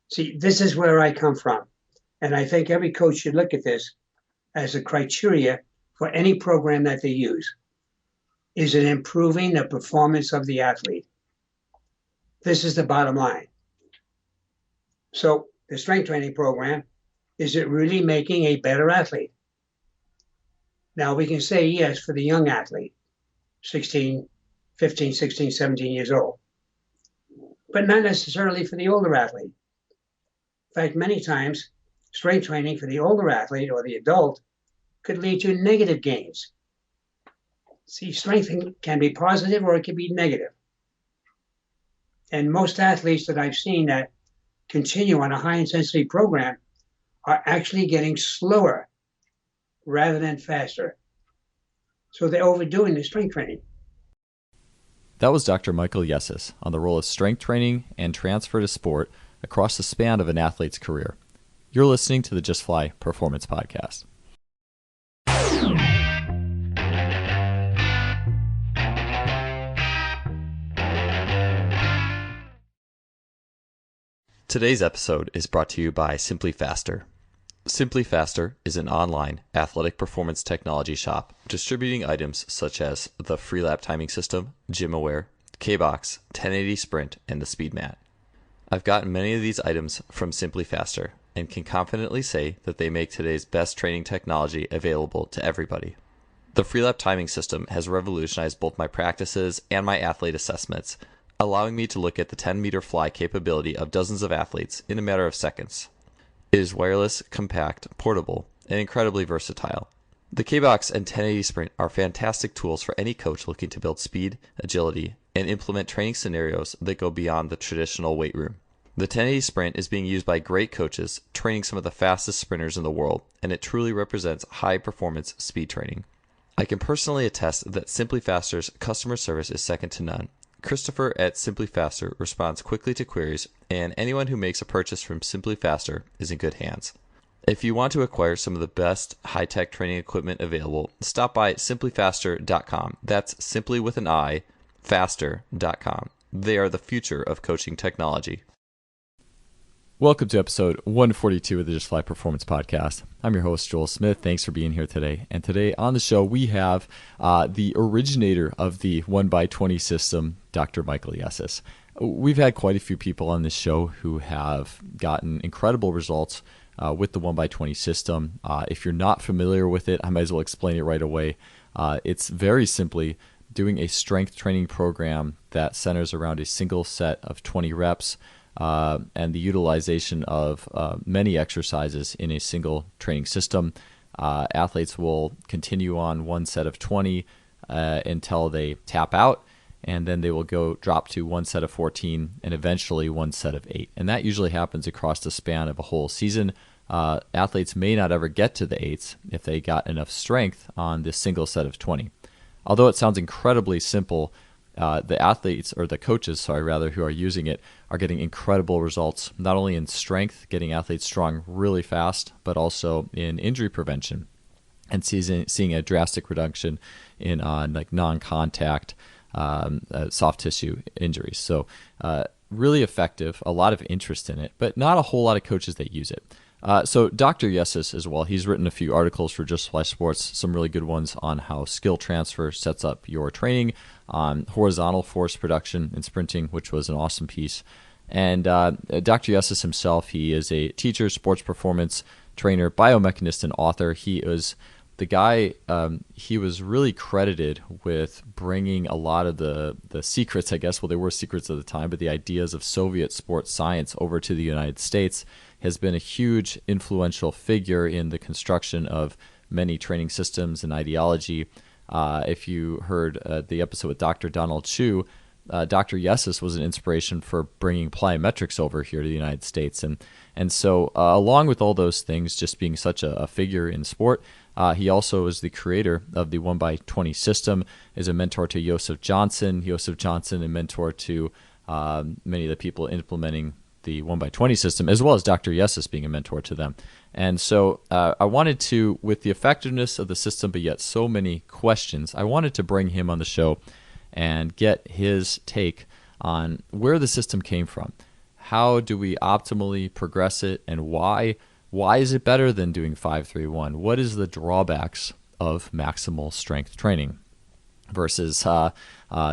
See, this is where I come from. And I think every coach should look at this as a criteria for any program that they use. Is it improving the performance of the athlete? This is the bottom line. So the strength training program, is it really making a better athlete? Now we can say yes for the young athlete, 15, 16, 17 years old, but not necessarily for the older athlete. In fact, many times strength training for the older athlete or the adult could lead to negative gains. See, strength can be positive or it can be negative. And most athletes that I've seen that continue on a high intensity program are actually getting slower rather than faster. So they're overdoing the strength training. That was Dr. Michael Yessis on the role of strength training and transfer to sport across the span of an athlete's career. You're listening to the Just Fly Performance Podcast. Today's episode is brought to you by Simply Faster. Simply Faster is an online athletic performance technology shop distributing items such as the Freelap timing system, GymAware, K-Box, 1080 Sprint, and the Speed Mat. I've gotten many of these items from Simply Faster and can confidently say that they make today's best training technology available to everybody. The Freelap timing system has revolutionized both my practices and my athlete assessments, allowing me to look at the 10-meter fly capability of dozens of athletes in a matter of seconds. It is wireless, compact, portable, and incredibly versatile. The K-Box and 1080 Sprint are fantastic tools for any coach looking to build speed, agility, and implement training scenarios that go beyond the traditional weight room. The 1080 Sprint is being used by great coaches training some of the fastest sprinters in the world, and it truly represents high-performance speed training. I can personally attest that Simply Faster's customer service is second to none. Christopher at Simply Faster responds quickly to queries, and anyone who makes a purchase from Simply Faster is in good hands. If you want to acquire some of the best high-tech training equipment available, stop by simplyfaster.com. That's simply with an I, faster.com. They are the future of coaching technology. Welcome to episode 142 of the Just Fly Performance Podcast. I'm your host, Joel Smith. Thanks for being here today. And today on the show, we have the originator of the 1x20 system, Dr. Michael Yessis. We've had quite a few people on this show who have gotten incredible results with the 1x20 system. If you're not familiar with it, I might as well explain it right away. It's very simply doing a strength training program that centers around a single set of 20 reps and the utilization of many exercises in a single training system. Athletes will continue on one set of 20 until they tap out, and then they will go drop to one set of 14 and eventually one set of 8. And that usually happens across the span of a whole season. Athletes may not ever get to the 8s if they got enough strength on this single set of 20. Although it sounds incredibly simple, the athletes, or the coaches, who are using it, are getting incredible results, not only in strength, getting athletes strong really fast, but also in injury prevention and seeing a drastic reduction in non-contact soft tissue injuries. So really effective, a lot of interest in it, but not a whole lot of coaches that use it. So Dr. Yessis as well, he's written a few articles for Just Fly Sports, some really good ones on how skill transfer sets up your training, on horizontal force production and sprinting, which was an awesome piece. And Dr. Yessis himself, he is a teacher, sports performance trainer, biomechanist, and author. He is the guy, he was really credited with bringing a lot of the secrets, I guess, well, they were secrets at the time, but the ideas of Soviet sports science over to the United States. Has been a huge influential figure in the construction of many training systems and ideology. If you heard the episode with Dr. Donald Chu, Dr. Yessis was an inspiration for bringing plyometrics over here to the United States. And so along with all those things, just being such a figure in sport, he also is the creator of the 1x20 system, is a mentor to Joseph Johnson, a mentor to many of the people implementing the 1x20 system, as well as Dr. Yessis being a mentor to them. And so I wanted to, with the effectiveness of the system, but yet so many questions, I wanted to bring him on the show and get his take on where the system came from. How do we optimally progress it, and why? Why is it better than doing 5-3-1? What is the drawbacks of maximal strength training versus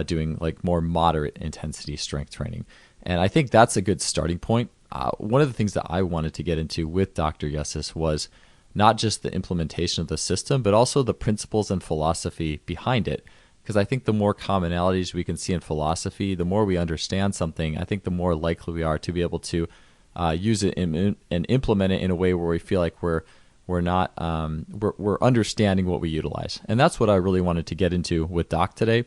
doing like more moderate intensity strength training? And I think that's a good starting point. One of the things that I wanted to get into with Dr. Yessis was not just the implementation of the system, but also the principles and philosophy behind it. Because I think the more commonalities we can see in philosophy, the more we understand something, I think the more likely we are to be able to use it and implement it in a way where we feel like we're understanding what we utilize. And that's what I really wanted to get into with Doc today.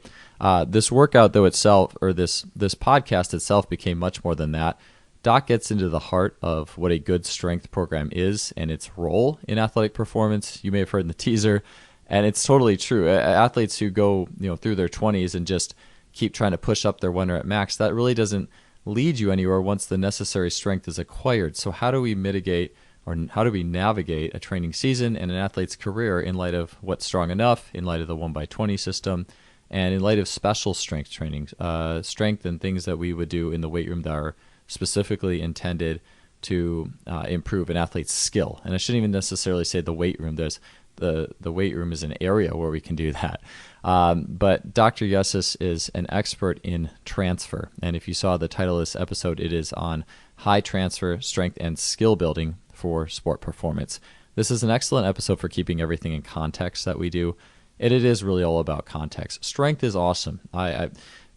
This workout though itself, or this podcast itself, became much more than that. Doc gets into the heart of what a good strength program is and its role in athletic performance. You may have heard in the teaser, and it's totally true. Athletes who go through their 20s and just keep trying to push up their 1 rep max, that really doesn't lead you anywhere once the necessary strength is acquired. So how do we mitigate, or how do we navigate a training season and an athlete's career in light of what's strong enough, in light of the 1x20 system, and in light of special strength training, strength and things that we would do in the weight room that are specifically intended to improve an athlete's skill? And I shouldn't even necessarily say the weight room. There's the weight room is an area where we can do that. But Dr. Yessis is an expert in transfer. And if you saw the title of this episode, it is on high transfer, strength, and skill building for sport performance. This is an excellent episode for keeping everything in context that we do. And it is really all about context. Strength is awesome.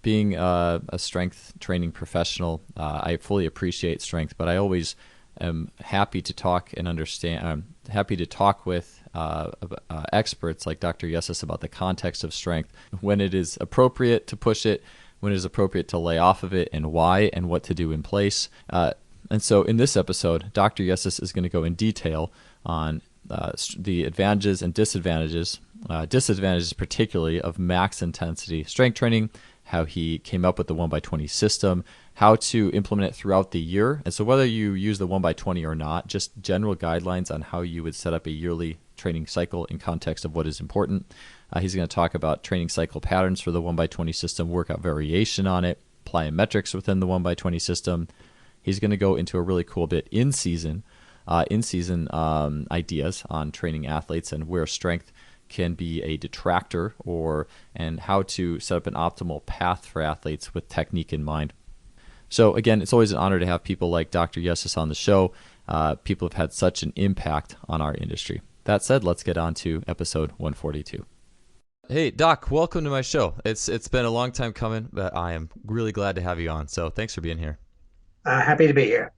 Being a strength training professional, I fully appreciate strength, but I always am happy to talk and understand. I'm happy to talk with experts like Dr. Yessis about the context of strength, when it is appropriate to push it, when it is appropriate to lay off of it, and why, and what to do in place. And so in this episode, Dr. Yessis is going to go in detail on the advantages and disadvantages particularly of max intensity strength training, how he came up with the 1x20 system, how to implement it throughout the year. And so whether you use the 1x20 or not, just general guidelines on how you would set up a yearly training cycle in context of what is important. He's going to talk about training cycle patterns for the 1x20 system, workout variation on it, plyometrics within the 1x20 system. He's going to go into a really cool bit in-season ideas on training athletes and where strength can be a detractor, and how to set up an optimal path for athletes with technique in mind. So again, it's always an honor to have people like Dr. Yessis on the show. People have had such an impact on our industry. That said, let's get on to episode 142. Hey, Doc, welcome to my show. It's been a long time coming, but I am really glad to have you on. So thanks for being here. Happy to be here.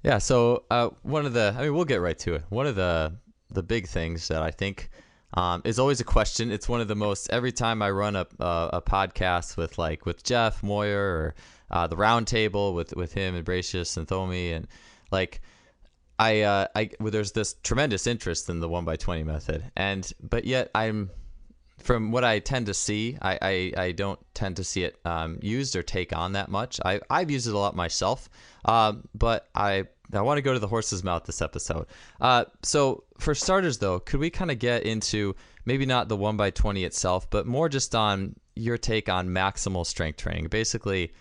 Yeah, so we'll get right to it. One of the big things that I think is always a question. It's one of the most, every time I run a podcast with Jeff Moyer, or the roundtable with him and Bracious and Thomi, and there's this tremendous interest in the 1x20 method, but yet from what I tend to see, I don't tend to see it used or take on that much. I've used it a lot myself, but I want to go to the horse's mouth this episode. So for starters, though, could we kind of get into maybe not the 1x20 itself, but more just on your take on maximal strength training? Basically,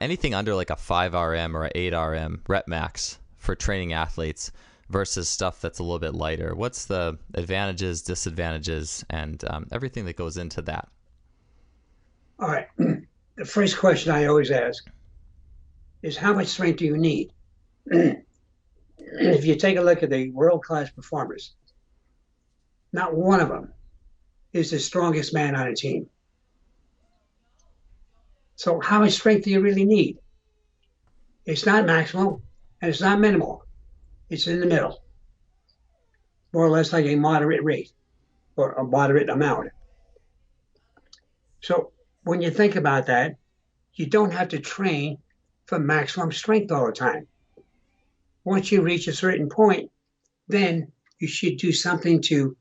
anything under like a 5RM or an 8RM rep max for training athletes versus stuff that's a little bit lighter. What's the advantages, disadvantages, and everything that goes into that? All right. The first question I always ask is, how much strength do you need? If you take a look at the world-class performers, not one of them is the strongest man on a team. So how much strength do you really need? It's not maximal and it's not minimal. It's in the middle, more or less like a moderate rate or a moderate amount. So when you think about that, you don't have to train for maximum strength all the time. Once you reach a certain point, then you should do something to,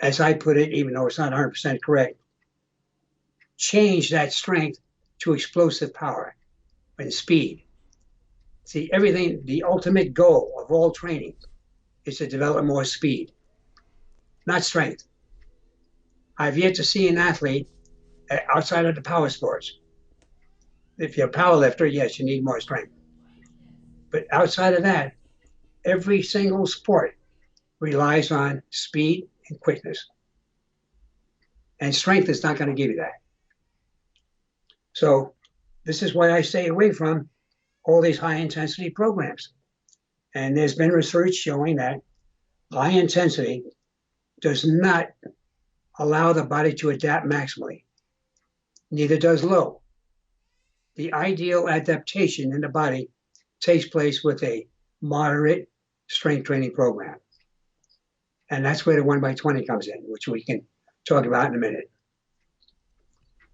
as I put it, even though it's not 100% correct, change that strength to explosive power and speed. See, everything, the ultimate goal of all training is to develop more speed, not strength. I've yet to see an athlete outside of the power sports If you're a power lifter, yes, you need more strength. But outside of that, every single sport relies on speed and quickness. And strength is not going to give you that. So this is why I stay away from all these high intensity programs. And there's been research showing that high intensity does not allow the body to adapt maximally. Neither does low. The ideal adaptation in the body takes place with a moderate strength training program. And that's where the 1x20 comes in, which we can talk about in a minute.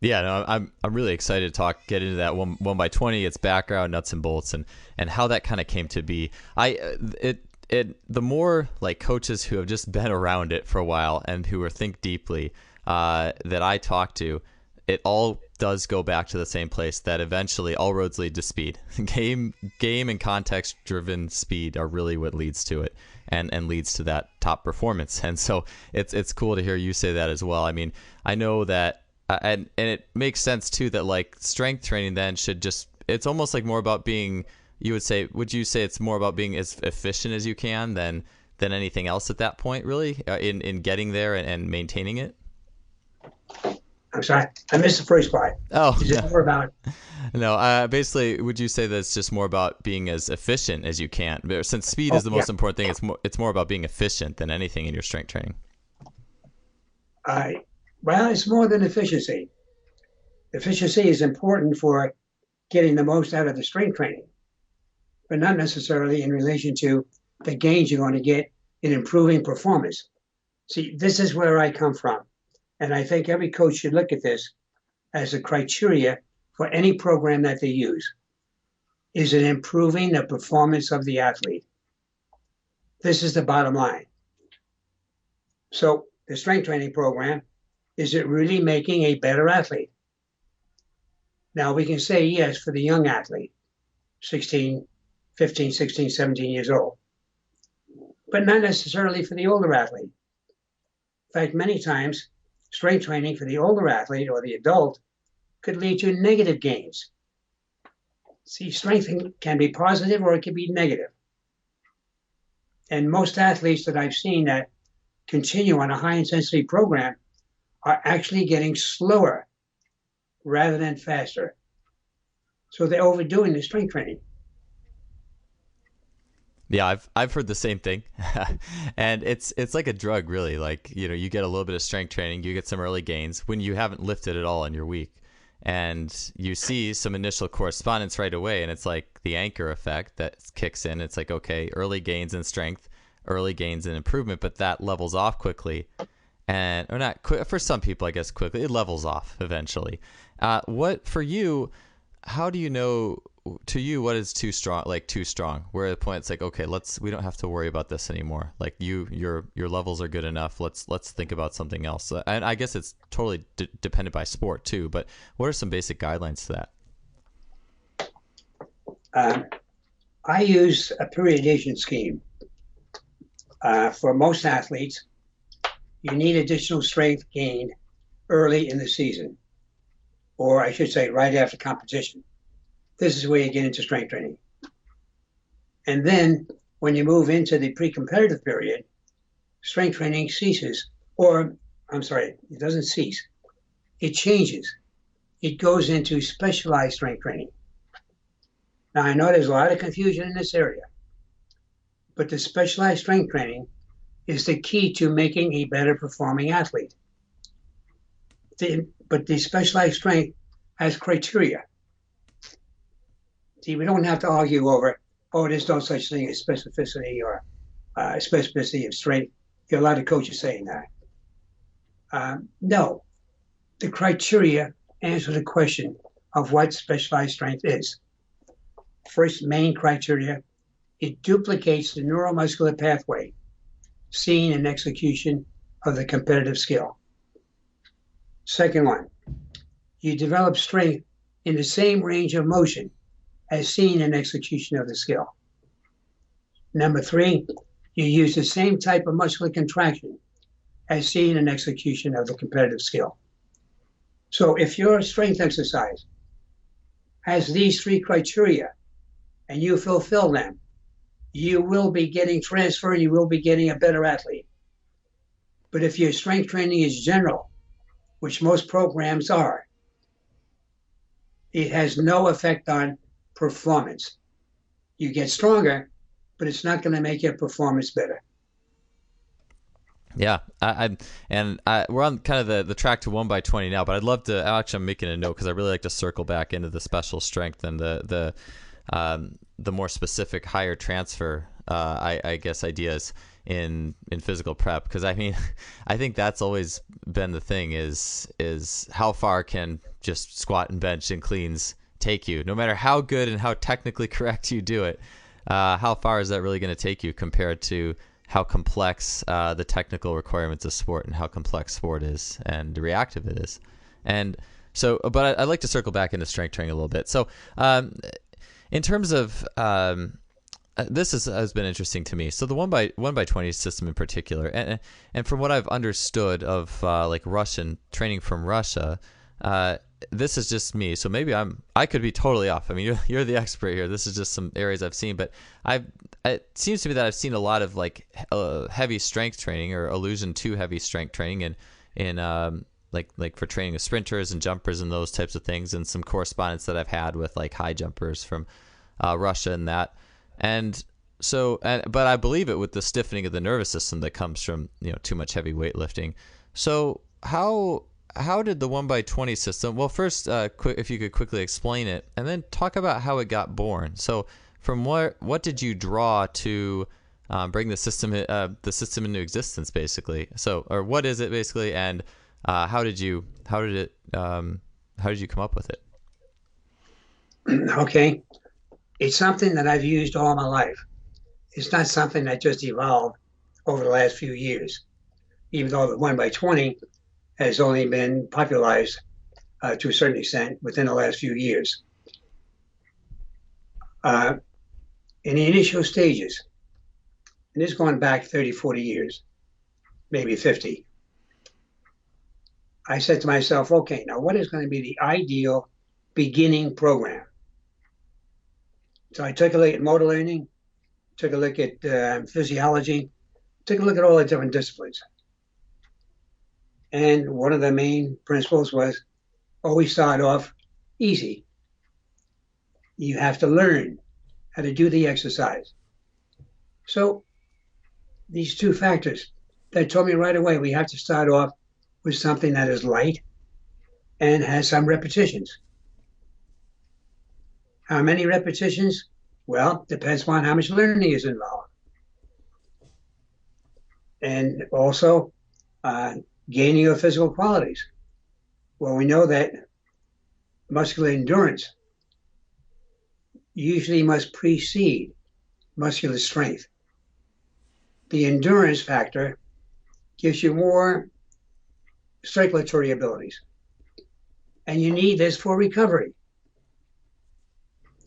Yeah, no, I'm really excited to get into that 1x20, its background, nuts and bolts, and how that kind of came to be. The more like coaches who have just been around it for a while and who think deeply that I talk to, it all does go back to the same place, that eventually all roads lead to speed. Game and context driven speed are really what leads to it and leads to that top performance. And so it's cool to hear you say that as well. I mean, I know that and it makes sense too that like strength training then it's almost like more about being, would you say it's more about being as efficient as you can than anything else at that point, really, in getting there and maintaining it? I'm sorry, I missed the first part. Oh, is it more about? No, basically, would you say that it's just more about being as efficient as you can? Since speed is the most important thing, it's more about being efficient than anything in your strength training. Well, it's more than efficiency. Efficiency is important for getting the most out of the strength training, but not necessarily in relation to the gains you're going to get in improving performance. See, this is where I come from. And I think every coach should look at this as a criteria for any program that they use. Is it improving the performance of the athlete? This is the bottom line. So the strength training program, is it really making a better athlete? Now we can say yes for the young athlete, 15, 16, 17 years old, but not necessarily for the older athlete. In fact, many times, strength training for the older athlete or the adult could lead to negative gains. See, strength can be positive or it can be negative. And most athletes that I've seen that continue on a high intensity program are actually getting slower rather than faster. So they're overdoing the strength training. Yeah, I've heard the same thing. And it's like a drug, really. Like, you get a little bit of strength training, you get some early gains when you haven't lifted at all in your week. And you see some initial correspondence right away, and it's like the anchor effect that kicks in. It's like, okay, early gains in strength, early gains in improvement, but that levels off quickly. Or not quick, for some people, I guess quickly, it levels off eventually. What for you, how do you know, to you, what is too strong? Where at the point it's like, okay, we don't have to worry about this anymore. Like your levels are good enough. Let's think about something else. And I guess it's totally dependent by sport too, but what are some basic guidelines to that? I use a periodization scheme. For most athletes, you need additional strength gained early in the season, or I should say right after competition. This is where you get into strength training. And then when you move into the pre-competitive period, strength training ceases, or I'm sorry, it doesn't cease. It changes. It goes into specialized strength training. Now, I know there's a lot of confusion in this area, but the specialized strength training is the key to making a better performing athlete. But the specialized strength has criteria. See, we don't have to argue over, there's no such thing as specificity or specificity of strength. There are a lot of coaches saying that. No, the criteria answer the question of what specialized strength is. First main criteria, it duplicates the neuromuscular pathway seen in execution of the competitive skill. Second one, you develop strength in the same range of motion as seen in execution of the skill. Number three, you use the same type of muscular contraction as seen in execution of the competitive skill. So if your strength exercise has these three criteria and you fulfill them, you will be getting transfer and you will be getting a better athlete. But if your strength training is general, which most programs are, it has no effect on performance. You get stronger, but it's not going to make your performance better. Yeah, we're on kind of the track to 1x20 now, but I'd love to. Actually, I'm making a note because I really like to circle back into the special strength and the more specific higher transfer, I guess, ideas in physical prep. Because I mean, I think that's always been the thing is how far can just squat and bench and cleans take you, no matter how good and how technically correct you do it. How far is that really going to take you compared to how complex the technical requirements of sport and how complex sport is and reactive it is. And so, but I'd like to circle back into strength training a little bit. So in terms of this has been interesting to me. So the 1x20 system in particular, and from what I've understood of like Russian training from Russia, this is just me. So maybe I could be totally off. I mean, you're the expert here. This is just some areas I've seen, but it seems to me that I've seen a lot of like heavy strength training or allusion to heavy strength training in like for training of sprinters and jumpers and those types of things, and some correspondence that I've had with like high jumpers from Russia and that. And so, but I believe it with the stiffening of the nervous system that comes from, too much heavy weightlifting. So how did the 1x20 system, well, first, if you could quickly explain it, and then talk about how it got born. So from what did you draw to bring the system into existence, basically? So, or what is it basically, and how did you come up with it? Okay. It's something that I've used all my life. It's not something that just evolved over the last few years, even though the 1x20 has only been popularized to a certain extent within the last few years. In the initial stages, and this is going back 30, 40 years, maybe 50, I said to myself, okay, now what is going to be the ideal beginning program? So I took a look at motor learning, took a look at physiology, took a look at all the different disciplines. And one of the main principles was always start off easy. You have to learn how to do the exercise. So these two factors that told me right away, we have to start off with something that is light and has some repetitions. How many repetitions? Well, depends upon how much learning is involved. And also gaining your physical qualities. Well, we know that muscular endurance usually must precede muscular strength. The endurance factor gives you more circulatory abilities. And you need this for recovery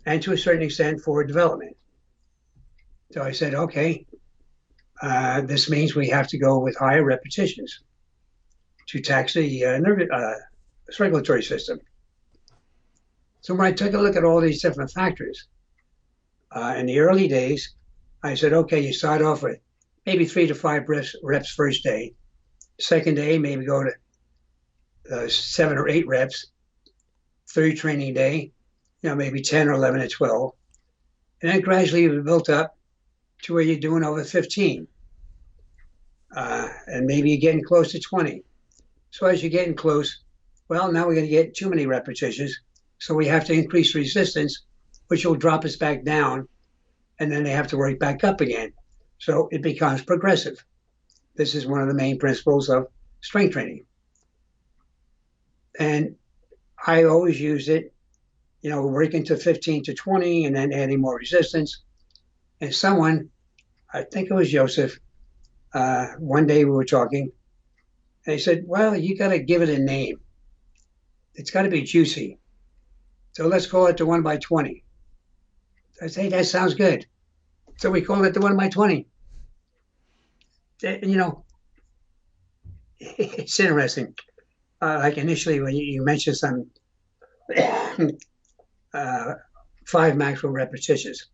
and to a certain extent for development. So I said, okay, this means we have to go with higher repetitions to tax the circulatory system. So when I took a look at all these different factors, in the early days, I said, okay, you start off with maybe 3 to 5 reps first day. Second day, maybe go to 7 or 8 reps. Third training day, maybe 10 or 11 or 12. And then gradually we built up to where you're doing over 15. And maybe you're getting close to 20. So as you're getting close, well, now we're going to get too many repetitions. So we have to increase resistance, which will drop us back down. And then they have to work back up again. So it becomes progressive. This is one of the main principles of strength training. And I always used it, working to 15 to 20 and then adding more resistance. And someone, I think it was Joseph, one day we were talking, and he said, well, you got to give it a name. It's got to be juicy. So let's call it the 1x20. I said, hey, that sounds good. So we called it the 1x20. It's interesting. Like initially when you mentioned some uh, 5 maximal repetitions.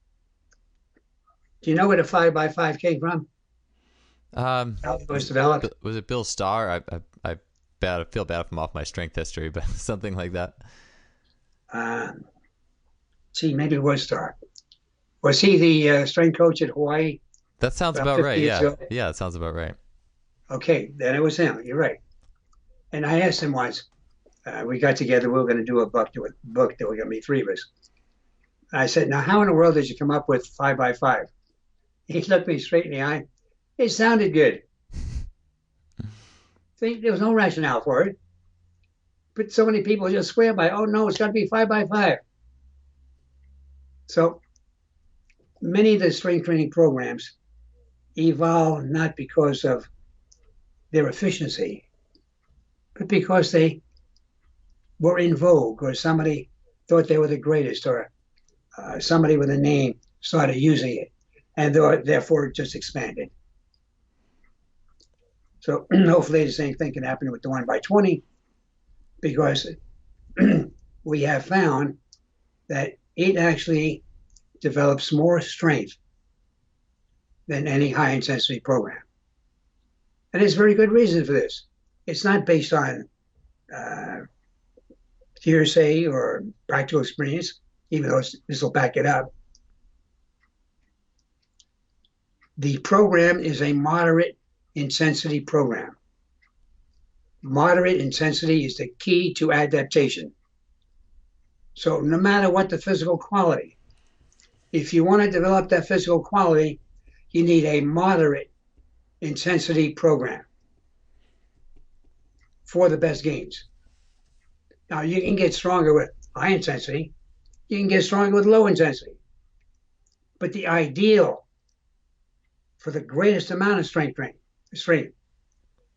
Do you know where the 5x5 came from? How it was developed? Was it Bill Starr? I feel bad if I'm off my strength history, but something like that. Uh, See, maybe it was Starr. Was he the strength coach at Hawaii That sounds about about 50 right. years Yeah, ago? yeah, it sounds about right. Okay, then it was him. You're right. And I asked him once, we got together, we were going to do a book, there were going to be three of us. I said, now, how in the world did you come up with 5x5? He looked me straight in the eye. It sounded good. See, there was no rationale for it. But so many people just swear by, oh, no, it's got to be 5x5. So many of the strength training programs evolve not because of their efficiency, but because they were in vogue or somebody thought they were the greatest or somebody with a name started using it and therefore it just expanded. So hopefully the same thing can happen with the 1x20 because we have found that it actually develops more strength than any high intensity program. And there's very good reason for this. It's not based on uh, hearsay or practical experience, even though this will back it up. The program is a moderate intensity program. Moderate intensity is the key to adaptation. So no matter what the physical quality, if you want to develop that physical quality, you need a moderate intensity program for the best gains. Now, you can get stronger with high intensity, you can get stronger with low intensity. But the ideal for the greatest amount of strength,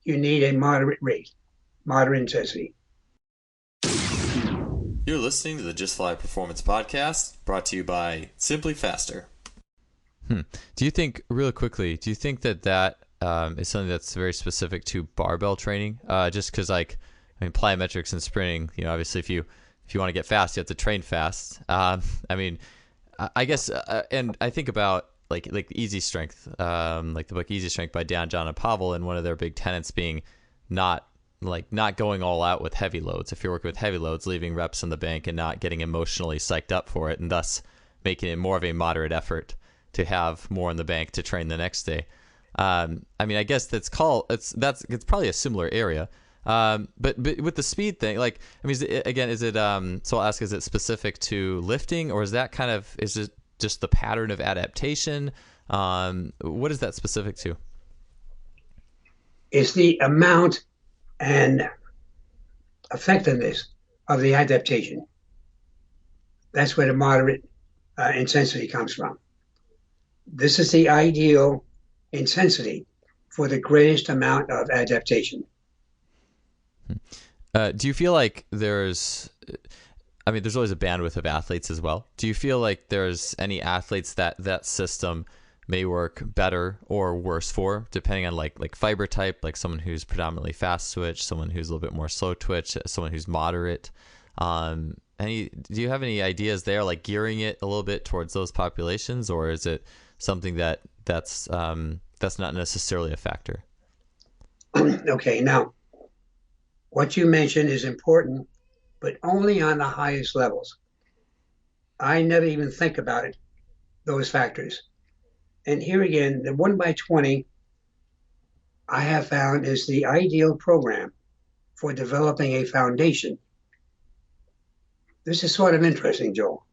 you need a moderate rate, moderate intensity. You're listening to the Just Fly Performance Podcast, brought to you by Simply Faster. Do you think, real quickly, do you think that is something that's very specific to barbell training? Just because, like, I mean, plyometrics and sprinting, you know, obviously if you want to get fast, you have to train fast. I mean, I guess, and I think about like Easy Strength, like the book Easy Strength by Dan, John, and Pavel, and one of their big tenets being not going all out with heavy loads. If you're working with heavy loads, leaving reps in the bank and not getting emotionally psyched up for it, and thus making it more of a moderate effort to have more in the bank to train the next day. I mean, I guess it's probably a similar area. But with the speed thing, like, I mean, so I'll ask, is it specific to lifting, or is it just the pattern of adaptation? What is that specific to? It's the amount and effectiveness of the adaptation. That's where the moderate intensity comes from. This is the ideal intensity for the greatest amount of adaptation. Do you feel like there's always a bandwidth of athletes as well. Do you feel like there's any athletes that system may work better or worse for, depending on like fiber type, like someone who's predominantly fast twitch, someone who's a little bit more slow twitch, someone who's moderate? Do you have any ideas there, like gearing it a little bit towards those populations, or is it something that's not necessarily a factor? Okay, now what you mentioned is important, but only on the highest levels. I never even think about it, those factors. And here again, the 1x20 I have found is the ideal program for developing a foundation. This is sort of interesting, Joel.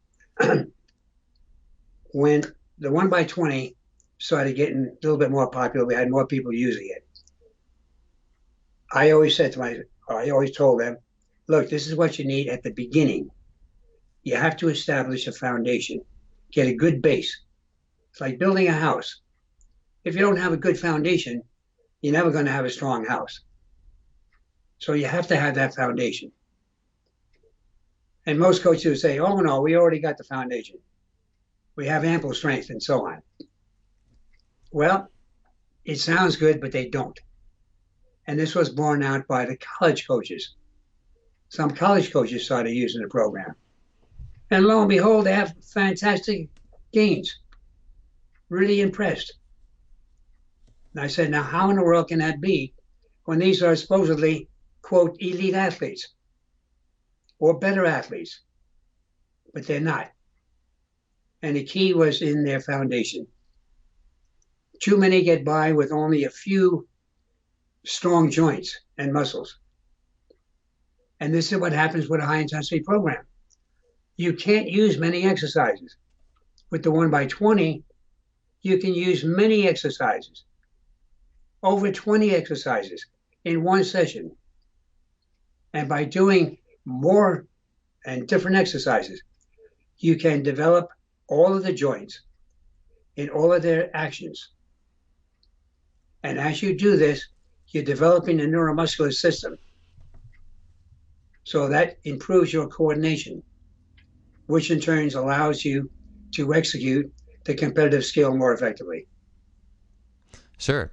When the 1x20 started getting a little bit more popular, we had more people using it. I always told them, look, this is what you need at the beginning. You have to establish a foundation, get a good base. It's like building a house. If you don't have a good foundation, you're never going to have a strong house. So you have to have that foundation. And most coaches say, oh, no, we already got the foundation. We have ample strength and so on. Well, it sounds good, but they don't. And this was borne out by the college coaches. Some college coaches started using the program. And lo and behold, they have fantastic gains. Really impressed. And I said, now how in the world can that be when these are supposedly, quote, elite athletes or better athletes? But they're not. And the key was in their foundation. Too many get by with only a few strong joints and muscles. And this is what happens with a high intensity program. You can't use many exercises. With the 1x20, you can use many exercises, over 20 exercises in one session. And by doing more and different exercises, you can develop all of the joints in all of their actions. And as you do this, you're developing a neuromuscular system. So that improves your coordination, which in turn allows you to execute the competitive skill more effectively. Sure.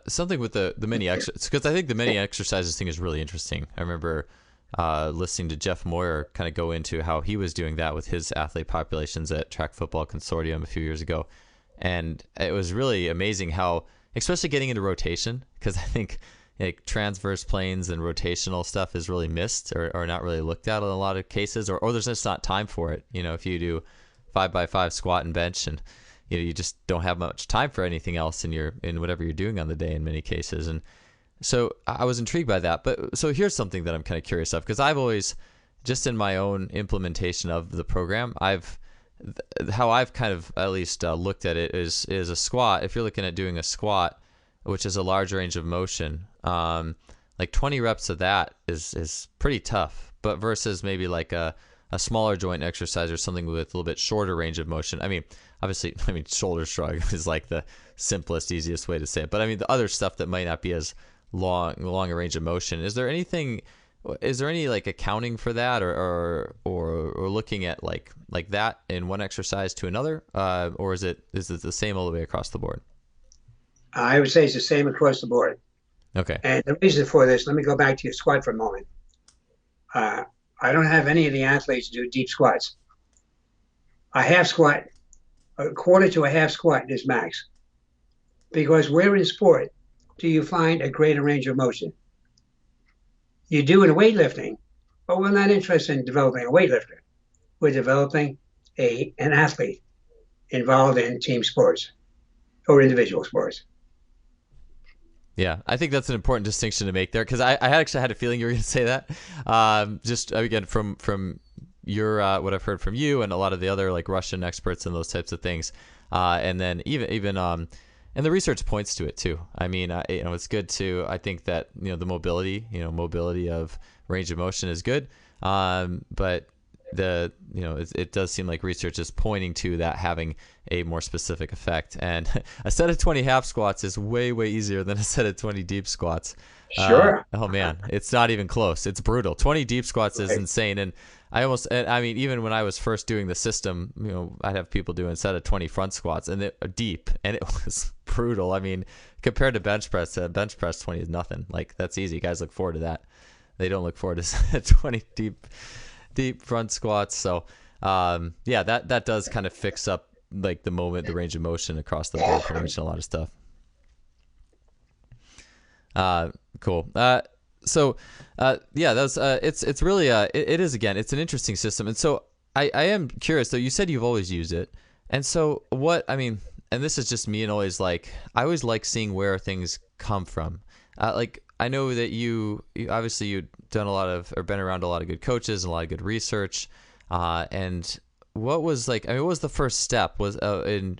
Something with the mini exercises, because I think the mini exercises thing is really interesting. I remember listening to Jeff Moyer kind of go into how he was doing that with his athlete populations at Track Football Consortium a few years ago. And it was really amazing how, especially getting into rotation, because I think transverse planes and rotational stuff is really missed or not really looked at in a lot of cases, or there's just not time for it. If you do 5x5 squat and bench, and you just don't have much time for anything else in whatever you're doing on the day in many cases. And so I was intrigued by that. But so here's something that I'm kind of curious of, because I've always, just in my own implementation of the program, how I've kind of at least looked at it is a squat. If you're looking at doing a squat, which is a large range of motion, like 20 reps of that is pretty tough. But versus maybe like a smaller joint exercise or something with a little bit shorter range of motion. I mean, obviously, shoulder shrug is like the simplest, easiest way to say it. But I mean, the other stuff that might not be as long a range of motion. Is there any like accounting for that, or looking at like that in one exercise to another, or is it the same all the way across the board? I would say it's the same across the board. Okay. And the reason for this, let me go back to your squat for a moment. I don't have any of the athletes do deep squats. A half squat, a quarter to a half squat is max. Because where in sport do you find a greater range of motion? You do in weightlifting, but we're not interested in developing a weightlifter. We're developing an athlete involved in team sports or individual sports. Yeah, I think that's an important distinction to make there, because I actually had a feeling you were going to say that. Just again from your what I've heard from you and a lot of the other like Russian experts and those types of things, and then even and the research points to it too. I mean, it's good to, I think that the mobility of range of motion is good, but it does seem like research is pointing to that having a more specific effect. And a set of 20 half squats is way easier than a set of 20 deep squats. Sure. Oh man, it's not even close. It's brutal. 20 deep squats is insane. And I mean, even when I was first doing the system, I'd have people doing a set of 20 front squats, and they're deep, and it was brutal. I mean, compared to bench press 20 is nothing. Like, that's easy. Guys look forward to that. They don't look forward to 20 deep front squats. So yeah, that does kind of fix up like the range of motion across the board, pretty much a lot of stuff. Cool. So yeah, that's it's really it is, again, it's an interesting system. And so I am curious though, you said you've always used it, and so and this is just me, and always I always like seeing where things come from. Like, I know that you obviously you've done a lot of, or been around a lot of good coaches and a lot of good research, and what was what was the first step? Was in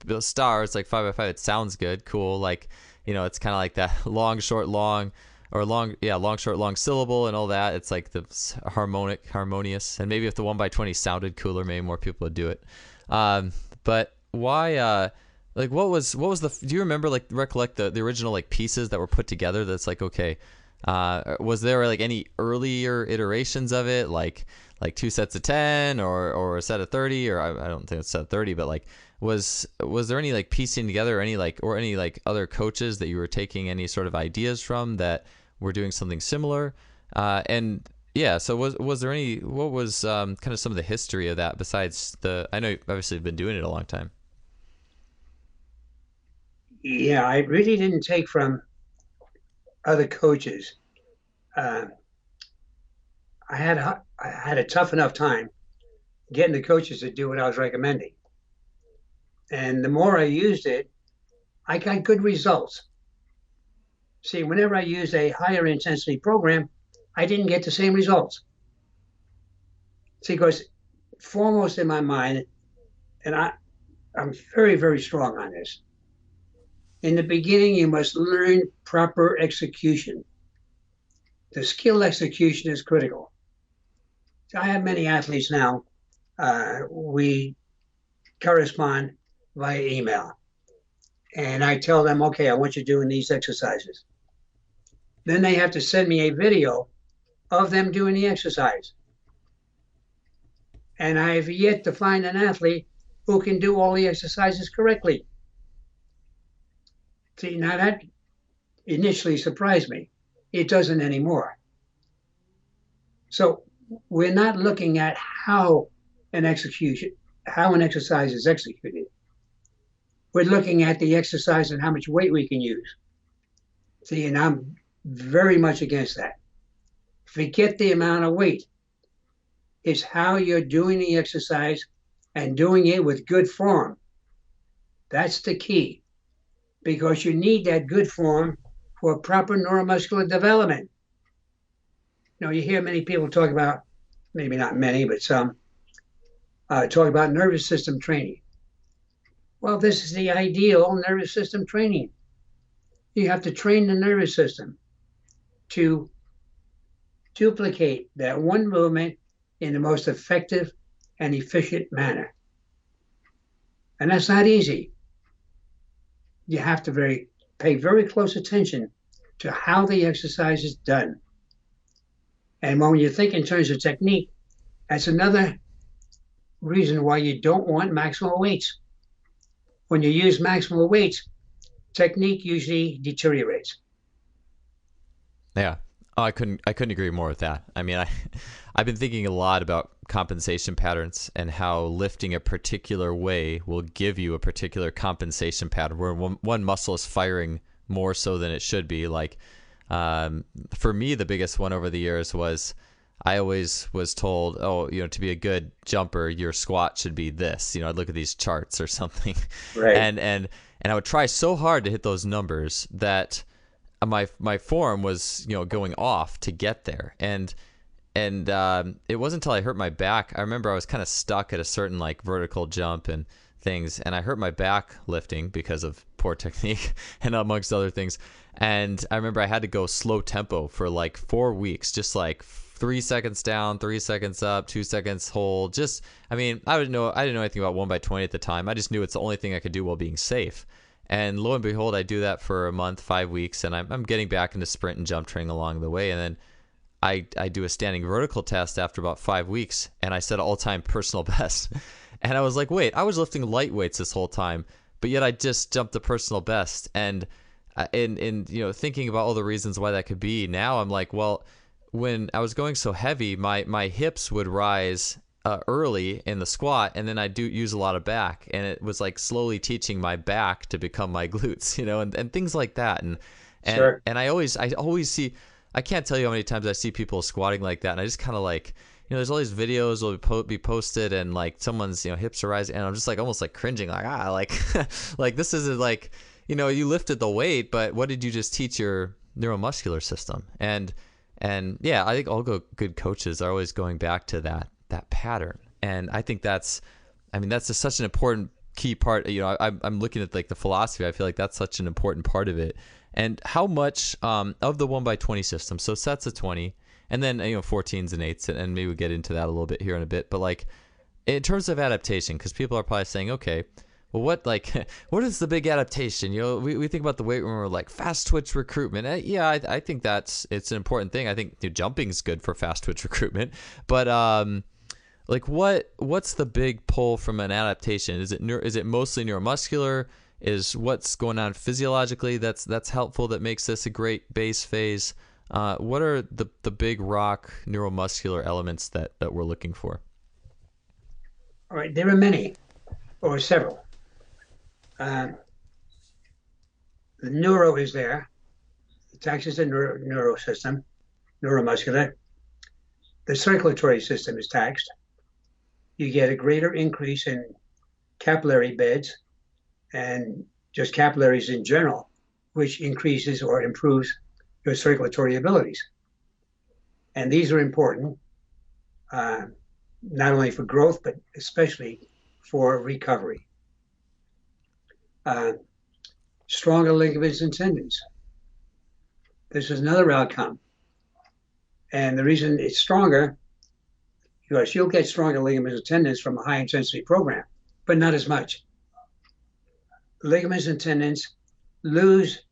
the stars, like 5x5, it sounds good, cool, it's kind of like that long short long, or long short long syllable and all that. It's like the harmonious, and maybe if the 1x20 sounded cooler, maybe more people would do it. But why what was do you remember, recollect the original pieces that were put together? That's okay, was there any earlier iterations of it, like 2 sets of 10 or a set of 30, or I don't think it's a set of 30, but was there any piecing together, or any other coaches that you were taking any sort of ideas from that were doing something similar? And Yeah. So was there any? What was kind of some of the history of that besides the? I know you obviously have been doing it a long time. Yeah, I really didn't take from other coaches. Uh, I had a tough enough time getting the coaches to do what I was recommending, and the more I used it, I got good results. See, whenever I used a higher intensity program, I didn't get the same results. See, because foremost in my mind, and I'm very, very strong on this. In the beginning, you must learn proper execution. The skill execution is critical. I have many athletes now. We correspond via email, and I tell them, okay, I want you doing these exercises. Then they have to send me a video of them doing the exercise. And I've yet to find an athlete who can do all the exercises correctly. See, now that initially surprised me. It doesn't anymore. So we're not looking at how an exercise is executed. We're looking at the exercise and how much weight we can use. See, and I'm very much against that. Forget the amount of weight. It's how you're doing the exercise and doing it with good form. That's the key, because you need that good form for proper neuromuscular development. You know, you hear many people talk about, maybe not many, but some, talk about nervous system training. Well, this is the ideal nervous system training. You have to train the nervous system to duplicate that one movement in the most effective and efficient manner. And that's not easy. You have to pay very close attention to how the exercise is done. And when you think in terms of technique, that's another reason why you don't want maximal weights. When you use maximal weights, technique usually deteriorates. Yeah. Oh, I couldn't agree more with that. I mean, I've been thinking a lot about compensation patterns and how lifting a particular way will give you a particular compensation pattern where one muscle is firing more so than it should be. Like, for me, the biggest one over the years was I always was told, oh, to be a good jumper, your squat should be this. I'd look at these charts or something, Right. and I would try so hard to hit those numbers that my form was going off to get there, and it wasn't until I hurt my back. I remember I was kind of stuck at a certain like vertical jump and things, and I hurt my back lifting because of poor technique and amongst other things. And I remember I had to go slow tempo for like 4 weeks, just like 3 seconds down, 3 seconds up, 2 seconds hold. I didn't know anything about 1x20 at the time. I just knew it's the only thing I could do while being safe. And lo and behold, I do that for a month, 5 weeks, and I'm getting back into sprint and jump training along the way. And then I do a standing vertical test after about 5 weeks, and I set all-time personal best. And I was like, wait, I was lifting light weights this whole time, but yet I just jumped the personal best. And in thinking about all the reasons why that could be, now I'm like, well, when I was going so heavy, my hips would rise early in the squat, and then I do use a lot of back, and it was like slowly teaching my back to become my glutes, and things like that. And Sure. and I always see, I can't tell you how many times I see people squatting like that, and I just kind of like, there's all these videos will be posted, and like someone's hips are rising, and I'm just like almost like cringing, like like like this isn't like you lifted the weight, but what did you just teach your neuromuscular system? And yeah, I think all good coaches are always going back to that pattern, and I think that's just such an important key part. I'm looking at like the philosophy. I feel like that's such an important part of it. And how much of the 1x20 system, so sets of 20, and then 14s and 8s, and maybe we'll get into that a little bit here in a bit, but like in terms of adaptation, because people are probably saying, okay, well, what is the big adaptation? We think about the weight room, we're like fast twitch recruitment. Yeah, I think it's an important thing. I think jumping is good for fast twitch recruitment, but like what's the big pull from an adaptation? Is it mostly neuromuscular? Is what's going on physiologically that's helpful, that makes this a great base phase? What are the big rock neuromuscular elements that we're looking for? All right, there are many or several. The neuro is there. It taxes the neuro system, neuromuscular. The circulatory system is taxed. You get a greater increase in capillary beds and just capillaries in general, which increases or improves your circulatory abilities. And these are important, not only for growth, but especially for recovery. Stronger ligaments and tendons. This is another outcome. And the reason it's stronger, because you'll get stronger ligaments and tendons from a high intensity program, but not as much. Ligaments and tendons lose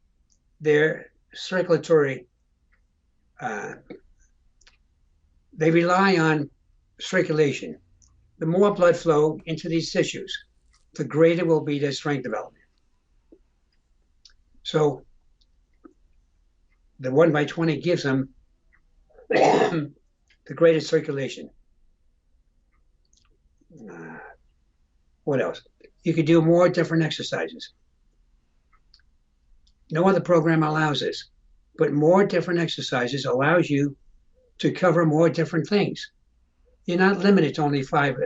their circulatory, they rely on circulation. The more blood flow into these tissues, the greater will be their strength development. So the 1x20 gives them the greatest circulation. What else? You could do more different exercises. No other program allows this, but more different exercises allows you to cover more different things. You're not limited to only 5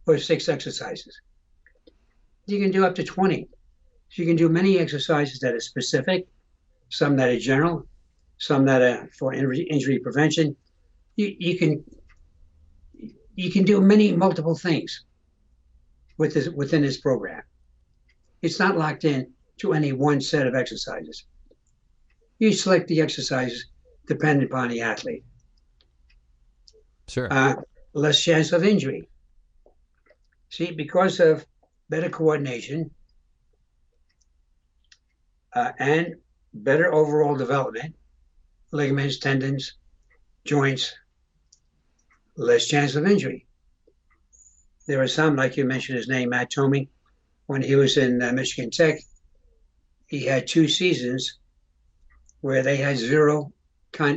or 6 exercises. You can do up to 20. So you can do many exercises that are specific, some that are general, some that are for injury prevention. You can do many multiple things within this program. It's not locked in to any one set of exercises. You select the exercises dependent upon the athlete. Sure. Less chance of injury. See, because of better coordination and better overall development, ligaments, tendons, joints, less chance of injury. There are some, like you mentioned his name, Matt Tomey, when he was in Michigan Tech, he had 2 seasons where they had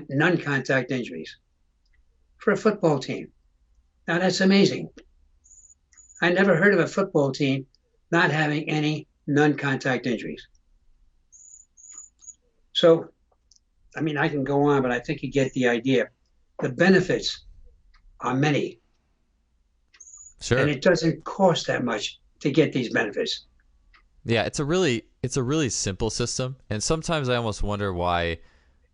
non-contact injuries for a football team. Now that's amazing. I never heard of a football team not having any non-contact injuries. So, I mean, I can go on, but I think you get the idea. The benefits are many. Sure. And it doesn't cost that much to get these benefits. Yeah, it's a really simple system, and sometimes I almost wonder why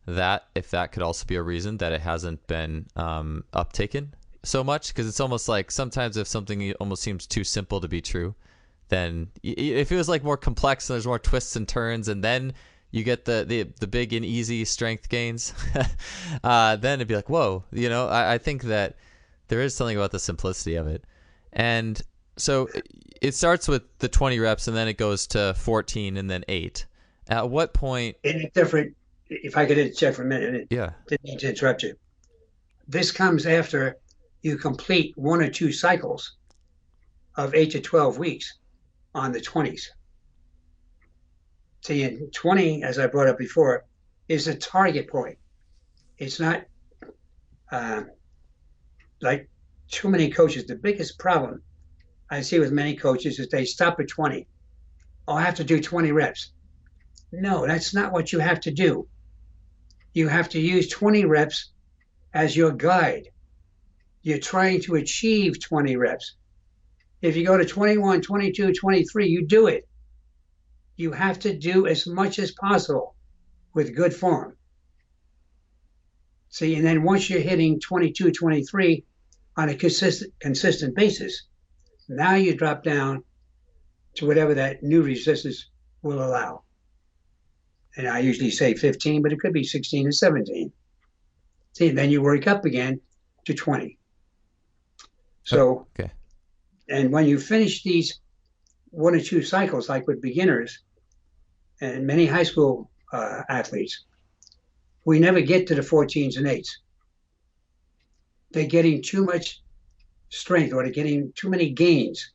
if that could also be a reason that it hasn't been uptaken so much, because it's almost like sometimes if something almost seems too simple to be true, then if it was like more complex and there's more twists and turns, and then you get the big and easy strength gains, then it'd be like, whoa, I think that there is something about the simplicity of it. And so it starts with the 20 reps and then it goes to 14 and then 8. At what point? It's different. If I could interject for a minute, Yeah. Didn't mean to interrupt you. This comes after you complete 1 or 2 cycles of 8 to 12 weeks on the 20s. See, in 20, as I brought up before, is the target point. It's not like too many coaches. The biggest problem I see with many coaches is they stop at 20. Oh, I have to do 20 reps. No, that's not what you have to do. You have to use 20 reps as your guide. You're trying to achieve 20 reps. If you go to 21, 22, 23, you do it. You have to do as much as possible with good form. See, and then once you're hitting 22, 23 on a consistent basis, now you drop down to whatever that new resistance will allow. And I usually say 15, but it could be 16 and 17. See, then you work up again to 20. So, okay. And when you finish these 1 or 2 cycles, like with beginners and many high school athletes, we never get to the 14s and 8s. They're getting too much strength, or they're getting too many gains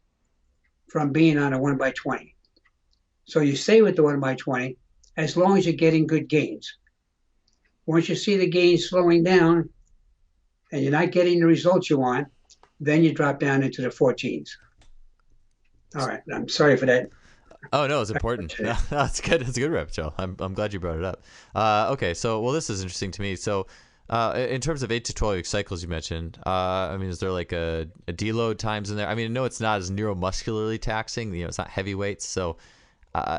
from being on a 1x20. So you stay with the 1x20 as long as you're getting good gains. Once you see the gain slowing down and you're not getting the results you want, then you drop down into the 14s. All right. I'm sorry for that. Oh no, it's important. No, that's good. It's a good rep, Joe. I'm glad you brought it up. Okay, so well, this is interesting to me. So, in terms of 8 to 12 week cycles, you mentioned. I mean, is there like a deload times in there? I mean, no, it's not as neuromuscularly taxing. You know, it's not heavy weights. So,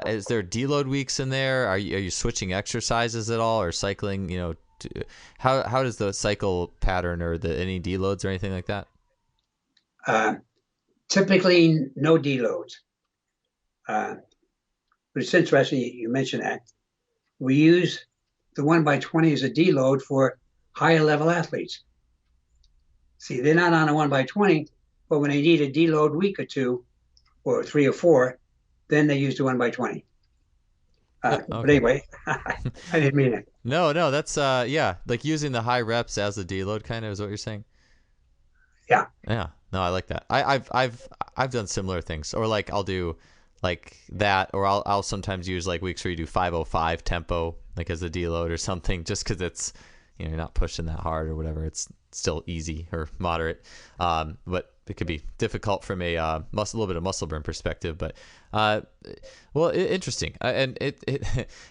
is there deload weeks in there? Are you switching exercises at all, or cycling? You know, how does the cycle pattern or any deloads or anything like that? Uh, Typically, no deloads. But it's interesting you mentioned that. We use the 1x20 as a deload for higher level athletes. See, they're not on a 1x20, but when they need a deload week or two, or 3 or 4, then they use the 1x20. Okay. But anyway, I didn't mean it. No, that's yeah, like using the high reps as the deload kind of is what you're saying. Yeah. Yeah, no, I like that. I've done similar things, or like I'll do like that, or I'll sometimes use like weeks where you do 505 tempo, like as a deload or something, just because it's you're not pushing that hard or whatever. It's still easy or moderate, but it could be difficult from a little bit of muscle burn perspective. But well, interesting, and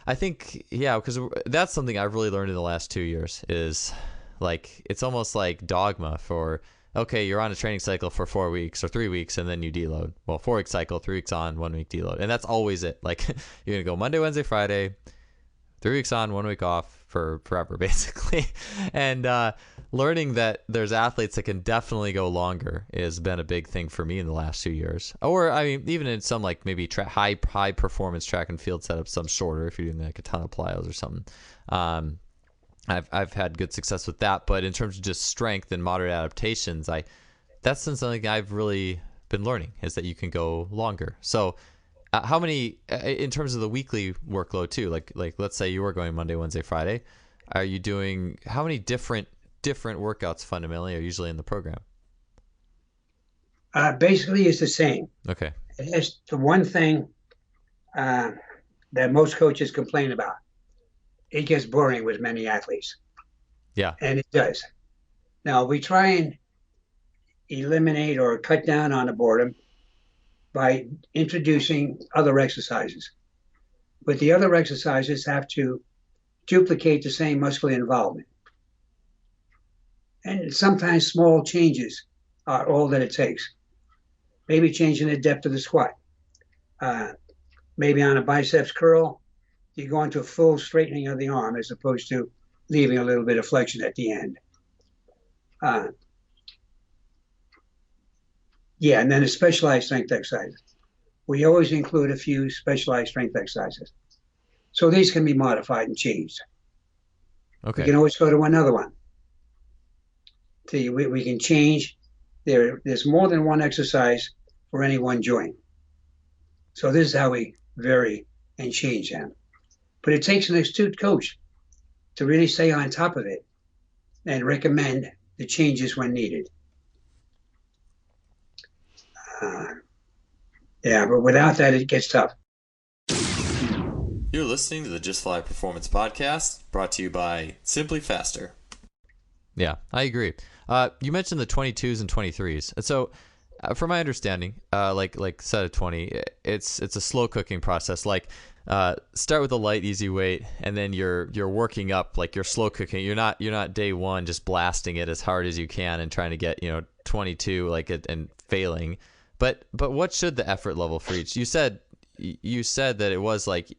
I think yeah, because that's something I've really learned in the last 2 years is like it's almost like dogma for okay, you're on a training cycle for 4 weeks or 3 weeks and then you deload. Well, 4 week cycle, 3 weeks on, 1 week deload. And that's always it. Like you're going to go Monday, Wednesday, Friday, 3 weeks on, 1 week off for forever, basically. And learning that there's athletes that can definitely go longer has been a big thing for me in the last 2 years. Or, I mean, even in some like maybe high performance track and field setups, some shorter if you're doing like a ton of plyos or something. I've had good success with that, but in terms of just strength and moderate adaptations, that's something I've really been learning is that you can go longer. So, how many in terms of the weekly workload too? Like let's say you were going Monday, Wednesday, Friday, are you doing how many different workouts fundamentally are usually in the program? Basically, it's the same. Okay. It's the one thing that most coaches complain about. It gets boring with many athletes. Yeah. And it does. Now, we try and eliminate or cut down on the boredom by introducing other exercises. But the other exercises have to duplicate the same muscular involvement. And sometimes small changes are all that it takes. Maybe changing the depth of the squat. Maybe on a biceps curl, you go into a full straightening of the arm as opposed to leaving a little bit of flexion at the end. Yeah, and then a specialized strength exercise. We always include a few specialized strength exercises. So these can be modified and changed. Okay. We can always go to another one. See, we can change. There's more than one exercise for any one joint. So this is how we vary and change them. But it takes an astute coach to really stay on top of it and recommend the changes when needed. Yeah, but without that, it gets tough. You're listening to the Just Fly Performance Podcast, brought to you by Simply Faster. Yeah, I agree. You mentioned the 22s and 23s. And so, from my understanding, like set of 20, it's a slow cooking process. Like start with a light, easy weight, and then you're working up. Like you're slow cooking. You're not day one just blasting it as hard as you can and trying to get 22 and failing. But what should the effort level for each? You said that it was like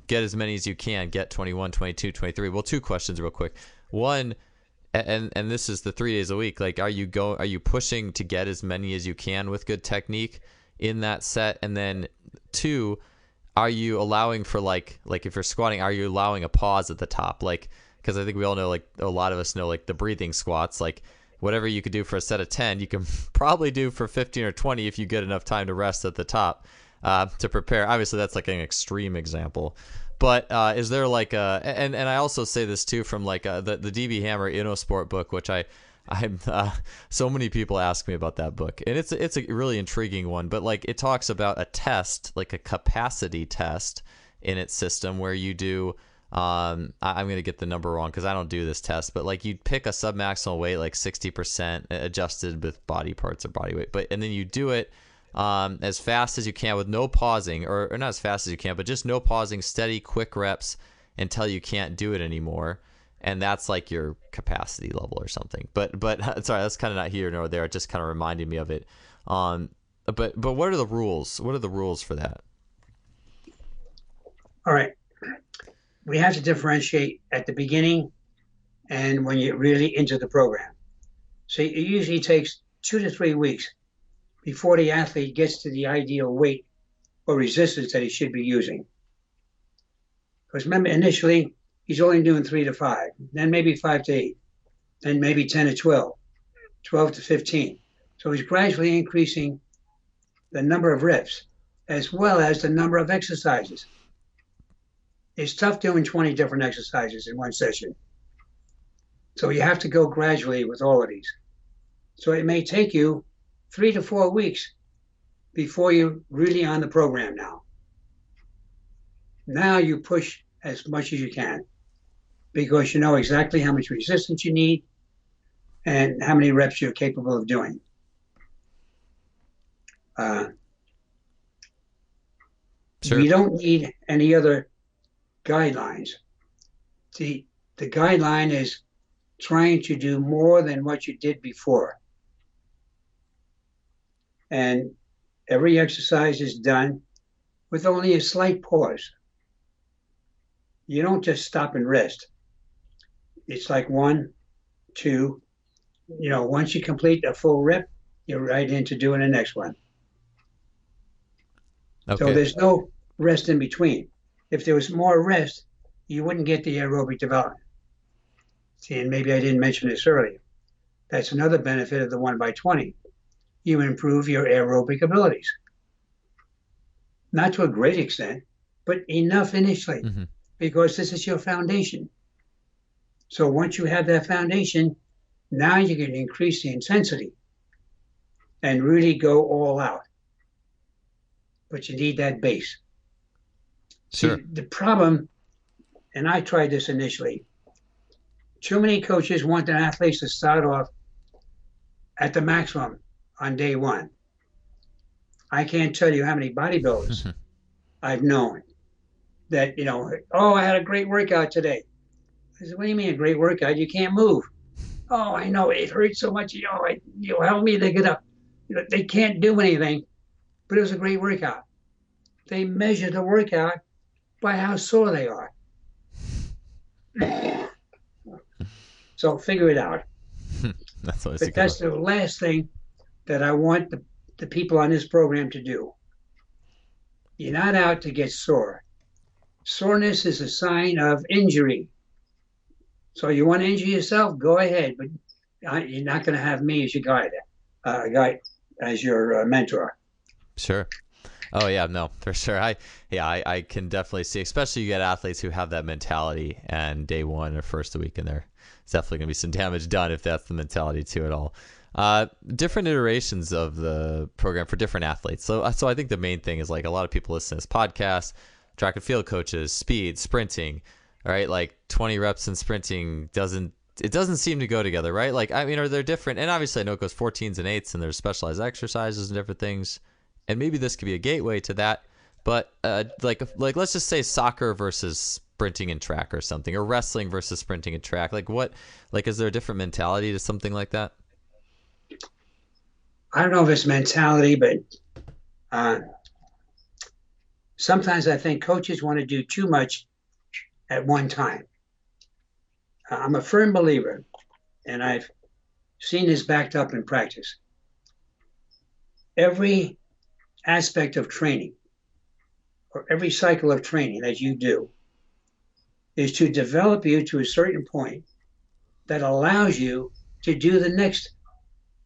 get as many as you can, get 21, 22, 23. Well, two questions real quick. One. And this is the 3 days a week. Like, are you pushing to get as many as you can with good technique in that set? And then two, are you allowing for like if you're squatting, are you allowing a pause at the top? Like, because I think we all know, like a lot of us know, like the breathing squats, like whatever you could do for a set of 10, you can probably do for 15 or 20 if you get enough time to rest at the top to prepare. Obviously, that's like an extreme example. But is there like and I also say this too from like the DB Hammer InnoSport book, which I'm so many people ask me about that book, and it's a really intriguing one. But like it talks about a test, like a capacity test in its system where you do I'm going to get the number wrong because I don't do this test, but like you'd pick a submaximal weight, like 60% adjusted with body parts or body weight, and then you do it as fast as you can with no pausing, or not as fast as you can, but just no pausing, steady, quick reps until you can't do it anymore. And that's like your capacity level or something. But sorry, that's kind of not here nor there. It just kind of reminded me of it. But what are the rules? What are the rules for that? All right. We have to differentiate at the beginning and when you're really into the program. So it usually takes 2 to 3 weeks before the athlete gets to the ideal weight or resistance that he should be using. Because remember, initially, he's only doing 3 to 5, then maybe 5 to 8, then maybe 10 to 12, 12 to 15. So he's gradually increasing the number of reps as well as the number of exercises. It's tough doing 20 different exercises in one session. So you have to go gradually with all of these. So it may take you 3 to 4 weeks before you're really on the program now. Now you push as much as you can because you know exactly how much resistance you need and how many reps you're capable of doing. Sure. You don't need any other guidelines. The guideline is trying to do more than what you did before. And every exercise is done with only a slight pause. You don't just stop and rest. It's like 1, 2, once you complete a full rep, you're right into doing the next one. Okay. So there's no rest in between. If there was more rest, you wouldn't get the aerobic development. See, and maybe I didn't mention this earlier. That's another benefit of the 1x20. You improve your aerobic abilities. Not to a great extent, but enough initially, because this is your foundation. So once you have that foundation, now you can increase the intensity and really go all out. But you need that base. Sure. See, the problem, and I tried this initially, too many coaches want their athletes to start off at the maximum on day one. I can't tell you how many bodybuilders I've known that, I had a great workout today. I said, what do you mean a great workout? You can't move. Oh, I know, it hurts so much. Help me to get up. They can't do anything, but it was a great workout. They measure the workout by how sore they are. So figure it out. That's the last thing that I want the people on this program to do. You're not out to get sore. Soreness is a sign of injury. So you want to injure yourself, go ahead, but you're not going to have me as your guide, as your mentor. Sure. Oh yeah, no, for sure. I can definitely see, especially you get athletes who have that mentality, and day one or first week in there, it's definitely going to be some damage done if that's the mentality to it all. Different iterations of the program for different athletes. So I think the main thing is like a lot of people listen to this podcast, track and field coaches, speed, sprinting, all right? Like 20 reps in sprinting doesn't seem to go together, right? Like, I mean, are they different? And obviously I know it goes 14s and 8s and there's specialized exercises and different things. And maybe this could be a gateway to that. But like let's just say soccer versus sprinting and track or something, or wrestling versus sprinting and track. Is there a different mentality to something like that? I don't know if it's mentality, but sometimes I think coaches want to do too much at one time. I'm a firm believer, and I've seen this backed up in practice. Every aspect of training, or every cycle of training that you do, is to develop you to a certain point that allows you to do the next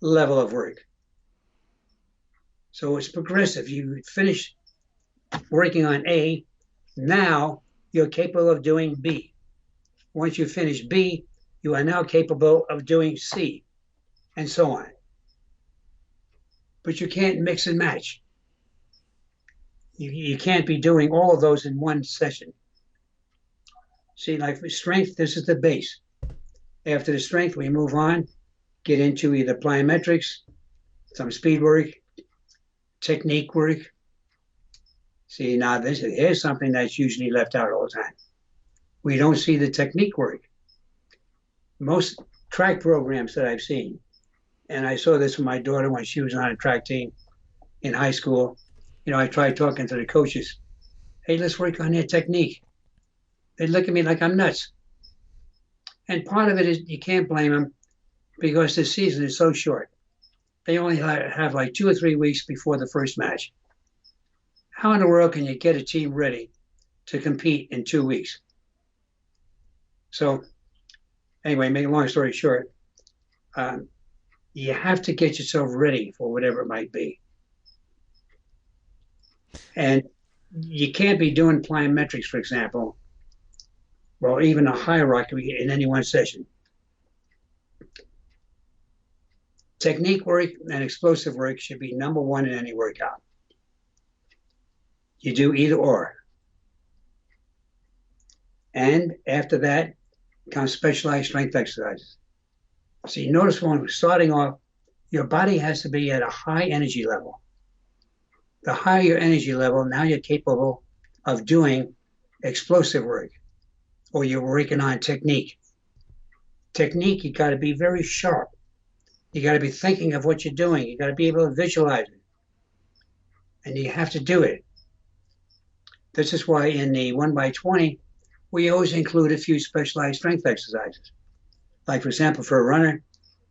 level of work. So it's progressive. You finish working on A, now you're capable of doing B. Once you finish B, you are now capable of doing C, and so on. But you can't mix and match. You can't be doing all of those in one session. See, like with strength, this is the base. After the strength, we move on, get into either plyometrics, some speed work, technique work. See, now here's something that's usually left out all the time. We don't see the technique work. Most track programs that I've seen, and I saw this with my daughter when she was on a track team in high school. I tried talking to the coaches. Hey, let's work on their technique. They look at me like I'm nuts. And part of it is you can't blame them because the season is so short. They only have like 2 or 3 weeks before the first match. How in the world can you get a team ready to compete in 2 weeks? So anyway, make a long story short, you have to get yourself ready for whatever it might be. And you can't be doing plyometrics, for example, well, even a hierarchy in any one session. Technique work and explosive work should be number one in any workout. You do either or. And after that comes specialized strength exercises. So you notice when starting off, your body has to be at a high energy level. The higher your energy level, now you're capable of doing explosive work, or you're working on technique. Technique, you got to be very sharp. You got to be thinking of what you're doing. You got to be able to visualize it. And you have to do it. This is why in the 1x20, we always include a few specialized strength exercises. Like, for example, for a runner,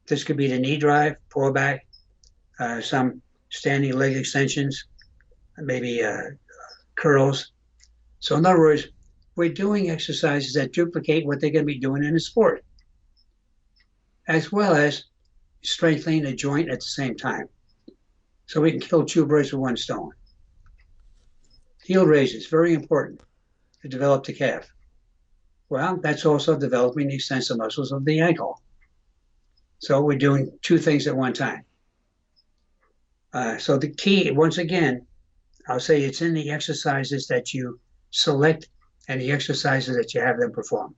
this could be the knee drive, pull back, some standing leg extensions, maybe curls. So in other words, we're doing exercises that duplicate what they're going to be doing in a sport, as well as strengthening a joint at the same time. So we can kill 2 birds with 1 stone. Heel raises, very important to develop the calf. Well, that's also developing the extensor muscles of the ankle. So we're doing 2 things at one time. So the key, once again, I'll say it's in the exercises that you select and the exercises that you have them perform.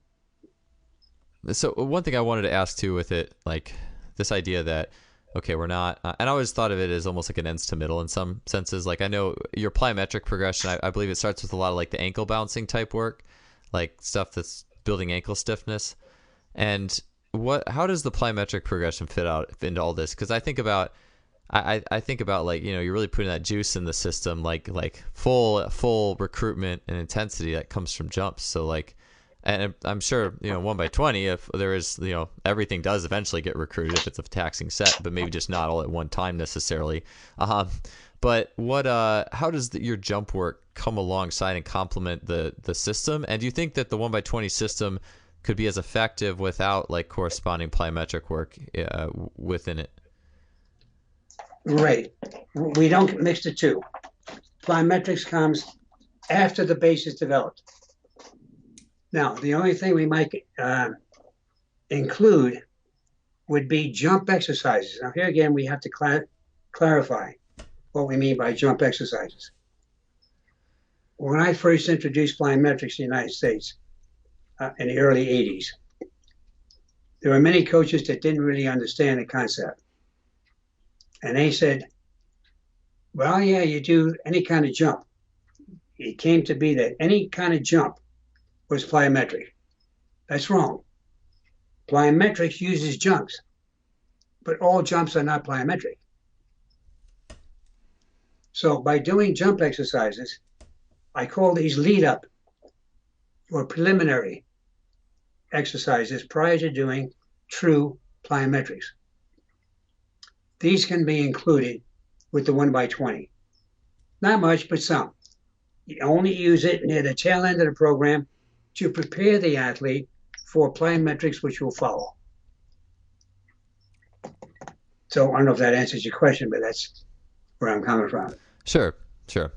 So one thing I wanted to ask too with it, like this idea that, okay, we're not, and I always thought of it as almost like an ends to middle in some senses. Like I know your plyometric progression, I believe it starts with a lot of like the ankle bouncing type work, like stuff that's building ankle stiffness. And how does the plyometric progression fit out into all this? Because I think about like, you're really putting that juice in the system, like full recruitment and intensity that comes from jumps. So like, and I'm sure, 1x20, if there is, everything does eventually get recruited if it's a taxing set, but maybe just not all at one time necessarily. But how does your jump work come alongside and complement the system? And do you think that the 1x20 system could be as effective without like corresponding plyometric work within it? Right. We don't mix the two. Plyometrics comes after the base is developed. Now, the only thing we might include would be jump exercises. Now, here again, we have to clarify what we mean by jump exercises. When I first introduced plyometrics in the United States in the early 80s, there were many coaches that didn't really understand the concept. And they said, well, yeah, you do any kind of jump. It came to be that any kind of jump was plyometric. That's wrong. Plyometrics uses jumps, but all jumps are not plyometric. So by doing jump exercises, I call these lead up or preliminary exercises prior to doing true plyometrics. These can be included with the 1x20. Not much, but some. You only use it near the tail end of the program to prepare the athlete for plyometrics, which will follow. So I don't know if that answers your question, but that's where I'm coming from. Sure.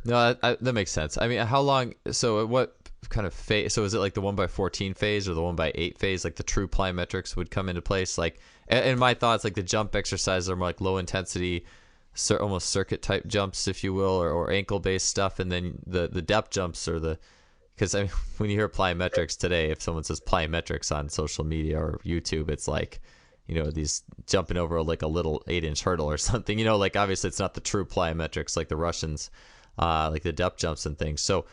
No, that makes sense. I mean, how long, so what kind of phase, so is it like the 1x14 phase or the 1x8 phase, like the true plyometrics would come into place? Like, in my thoughts, like the jump exercises are more like low intensity, almost circuit type jumps, if you will, or ankle based stuff. And then the depth jumps or the because I mean, when you hear plyometrics today, if someone says plyometrics on social media or YouTube, it's like, these jumping over like a little 8-inch hurdle or something. Like obviously it's not the true plyometrics like the Russians, like the depth jumps and things. So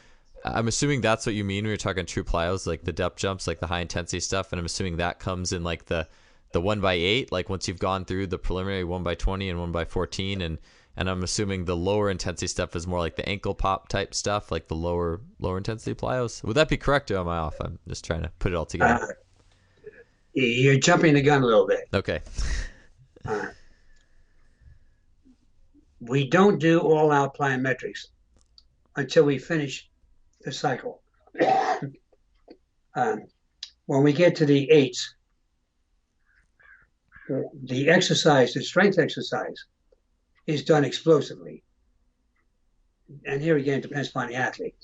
I'm assuming that's what you mean when you're talking true plyos, like the depth jumps, like the high intensity stuff. And I'm assuming that comes in like the 1x8, like once you've gone through the preliminary 1x20 and 1x14, and I'm assuming the lower intensity stuff is more like the ankle pop type stuff, like the lower intensity plyos. Would that be correct, or am I off? I'm just trying to put it all together. You're jumping the gun a little bit. Okay. We don't do all-out plyometrics until we finish the cycle. When we get to the 8s, the strength exercise, is done explosively. And here again, it depends upon the athlete.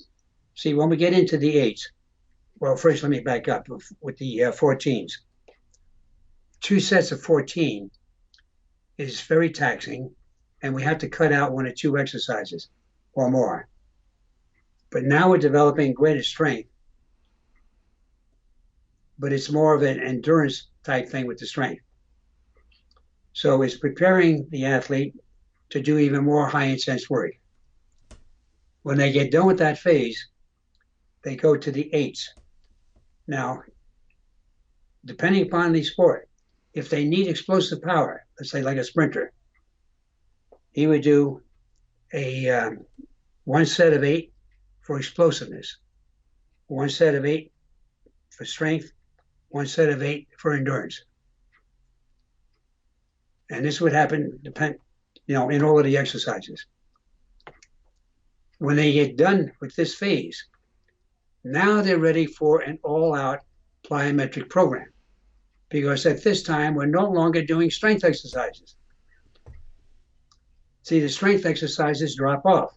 See, when we get into the 8s, well, first let me back up with the 14s. 2 sets of 14 is very taxing, and we have to cut out 1 or 2 exercises or more. But now we're developing greater strength, but it's more of an endurance type thing with the strength. So it's preparing the athlete to do even more high intense work. When they get done with that phase, they go to the 8s. Now, depending upon the sport, if they need explosive power, let's say like a sprinter, he would do a 1 set of 8 for explosiveness, 1 set of 8 for strength, 1 set of 8 for endurance. And this would happen in all of the exercises. When they get done with this phase, now they're ready for an all-out plyometric program, because at this time we're no longer doing strength exercises. See, the strength exercises drop off.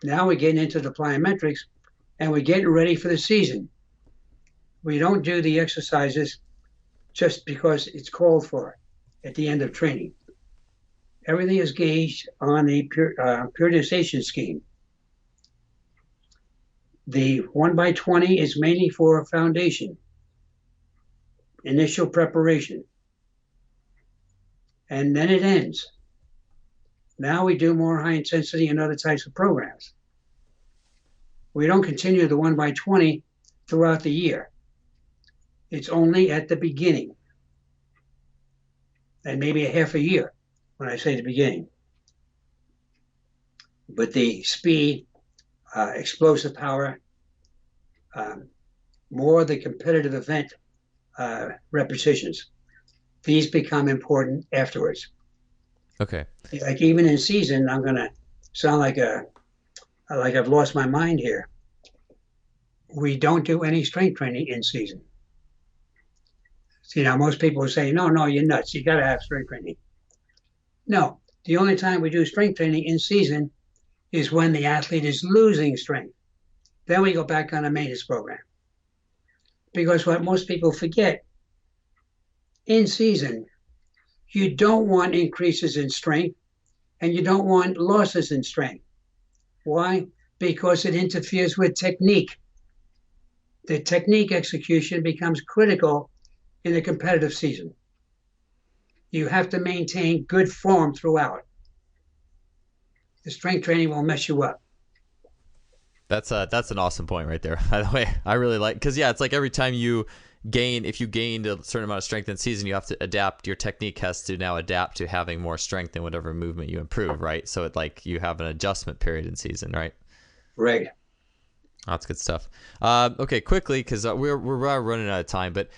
Now we're getting into the plyometrics, and we're getting ready for the season. We don't do the exercises just because it's called for at the end of training. Everything is gauged on a periodization scheme. The 1x20 is mainly for foundation, initial preparation, and then it ends. Now we do more high intensity and other types of programs. We don't continue the 1x20 throughout the year. It's only at the beginning, and maybe a half a year when I say the beginning. But the speed, explosive power, more the competitive event repetitions, these become important afterwards. Okay. Like even in season, I'm going to sound like I've lost my mind here. We don't do any strength training in season. See, now most people will say, no, you're nuts. You got to have strength training. No, the only time we do strength training in season is when the athlete is losing strength. Then we go back on a maintenance program. Because what most people forget, in season, you don't want increases in strength and you don't want losses in strength. Why? Because it interferes with technique. The technique execution becomes critical in a competitive season. You have to maintain good form throughout. The strength training will mess you up. That's an awesome point right there. By the way, I really like, because it's like every time you gain, if you gained a certain amount of strength in season, you have to adapt. Your technique has to now adapt to having more strength in whatever movement you improve, right? So it like you have an adjustment period in season, right? Right. That's good stuff. Okay, quickly, because we're running out of time, but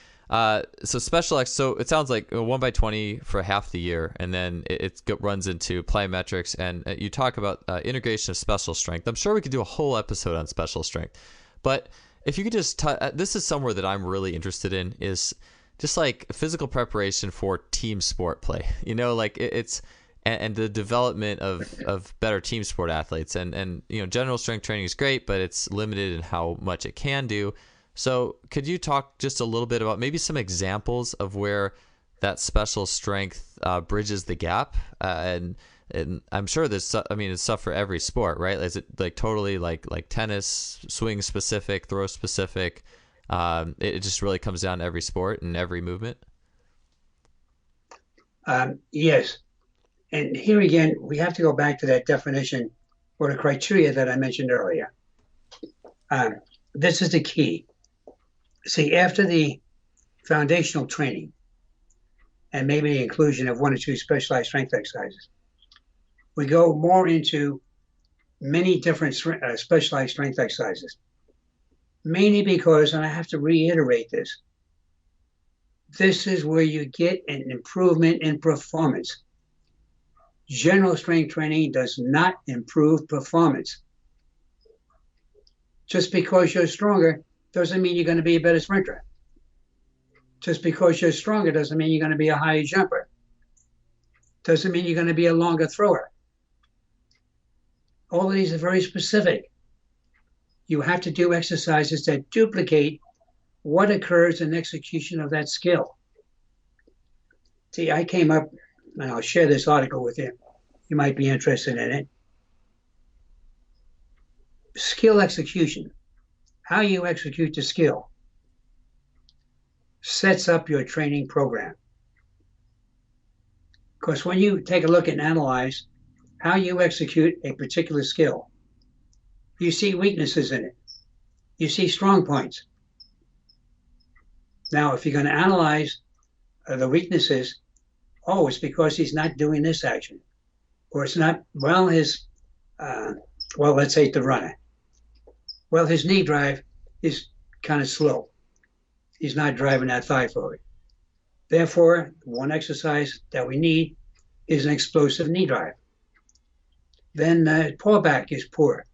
so special so it sounds like 1x20 for half the year, and then it runs into plyometrics, and you talk about integration of special strength. I'm sure we could do a whole episode on special strength, but if you could just this is somewhere that I'm really interested in, is just like physical preparation for team sport play. Like it's and the development of better team sport athletes, and general strength training is great, but it's limited in how much it can do. So could you talk just a little bit about maybe some examples of where that special strength bridges the gap, and and I'm sure I mean, it's stuff for every sport, right? Is it like totally like tennis, swing specific, throw specific? It just really comes down to every sport and every movement. Yes. And here again, we have to go back to that definition or the criteria that I mentioned earlier. Um, this is the key. See, after the foundational training and maybe the inclusion of 1 or 2 specialized strength exercises, we go more into many different specialized strength exercises, mainly because, and I have to reiterate this is where you get an improvement in performance. General strength training does not improve performance. Just because you're stronger doesn't mean you're going to be a better sprinter. Just because you're stronger doesn't mean you're going to be a higher jumper. Doesn't mean you're going to be a longer thrower. All of these are very specific. You have to do exercises that duplicate what occurs in execution of that skill. See, I came up, and I'll share this article with you. You might be interested in it. Skill execution, how you execute the skill, sets up your training program. Because when you take a look and analyze how you execute a particular skill, you see weaknesses in it. You see strong points. Now, if you're going to analyze the weaknesses, oh, it's because he's not doing this action. Or it's not, well, let's say the runner. Well, his knee drive is kind of slow. He's not driving that thigh forward. Therefore, one exercise that we need is an explosive knee drive. Then pullback is poor.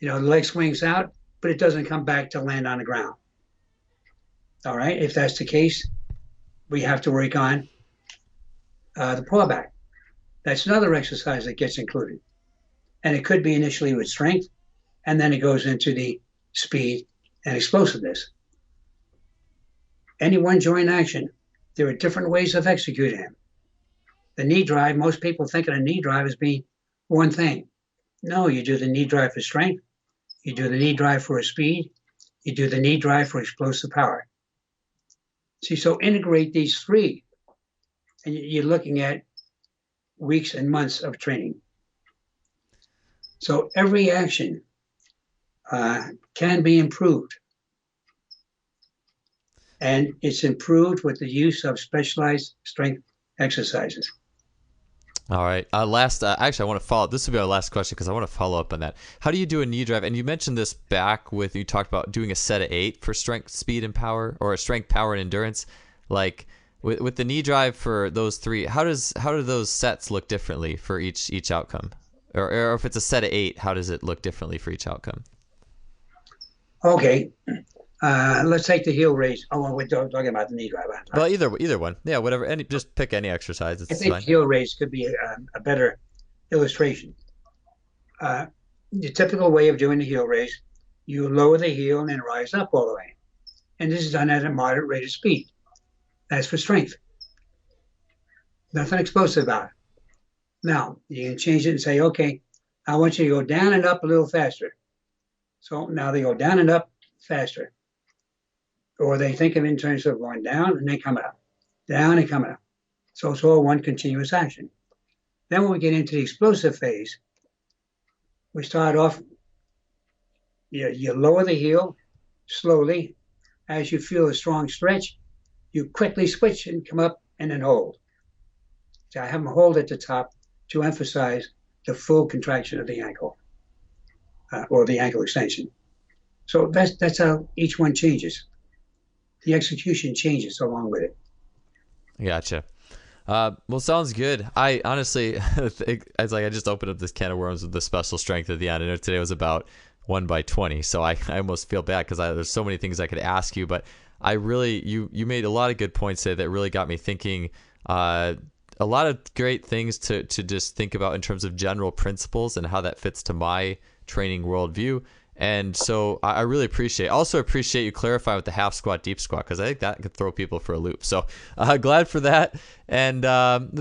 The leg swings out, but it doesn't come back to land on the ground. All right, if that's the case, we have to work on the pullback. That's another exercise that gets included. And it could be initially with strength, and then it goes into the speed and explosiveness. Any one joint action, there are different ways of executing it. The knee drive, most people think of a knee drive as being one thing. No, you do the knee drive for strength, you do the knee drive for speed, you do the knee drive for explosive power. See, so integrate these three, and you're looking at weeks and months of training. So every action can be improved. And it's improved with the use of specialized strength exercises. All right. Actually, I want to follow up. This will be our last question because I want to follow up on that. How do you do a knee drive? And you mentioned this back with, you talked about doing a set of 8 for strength, speed, and power, or a strength, power, and endurance. Like with the knee drive for those 3, how do those sets look differently for each outcome? Or if it's a set of 8, how does it look differently for each outcome? Okay. Let's take the heel raise. Oh, we're talking about the knee drive. Well, either one. Yeah, whatever. Just pick any exercise. I think heel raise could be a better illustration. The typical way of doing the heel raise, you lower the heel and then rise up all the way. And this is done at a moderate rate of speed. That's for strength. Nothing explosive about it. Now, you can change it and say, okay, I want you to go down and up a little faster. So now they go down and up faster. Or they think of it in terms of going down and then coming up, down and coming up. So it's all one continuous action. Then when we get into the explosive phase, we start off, you lower the heel slowly. As you feel a strong stretch, you quickly switch and come up and then hold. So I have them hold at the top to emphasize the full contraction of the ankle or the ankle extension. So that's how each one changes. The execution changes along with it. Gotcha. Well, sounds good. I honestly, I just opened up this can of worms with the special strength at the end. I know today was about 1/20, so I almost feel bad because there's so many things I could ask you, but I really, you made a lot of good points there that really got me thinking. A lot of great things to just think about in terms of general principles and how that fits to my training worldview. And so I really also appreciate you clarify with the half squat, deep squat, because I think that could throw people for a loop. So glad for that. And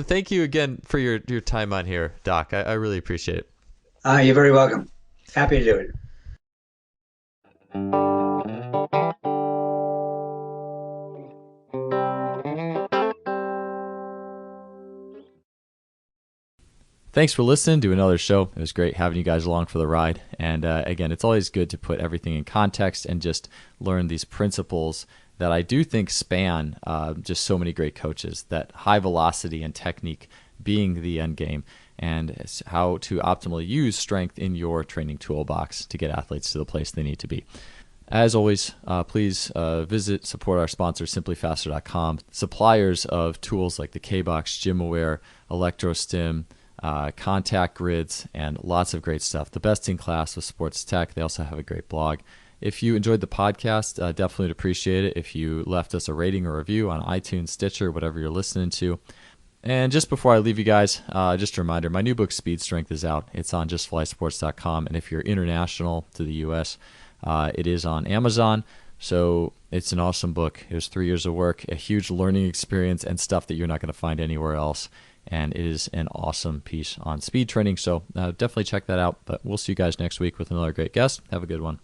thank you again for your time on here, Doc. I really appreciate it. You're very welcome. Happy to do it. Thanks for listening to another show. It was great having you guys along for the ride. And again, it's always good to put everything in context and just learn these principles that I do think span just so many great coaches, that high velocity and technique being the end game, and how to optimally use strength in your training toolbox to get athletes to the place they need to be. As always, please support our sponsor, simplyfaster.com, suppliers of tools like the K-Box, GymAware, ElectroStim, contact grids, and lots of great stuff. The best in class with sports tech. They also have a great blog. If you enjoyed the podcast, definitely would appreciate it if you left us a rating or review on iTunes, Stitcher, whatever you're listening to. And just before I leave you guys, just a reminder, my new book, Speed Strength, is out. It's on justflysports.com. And if you're international to the U.S., it is on Amazon. So it's an awesome book. It was 3 years of work, a huge learning experience, and stuff that you're not going to find anywhere else. And it is an awesome piece on speed training. So definitely check that out. But we'll see you guys next week with another great guest. Have a good one.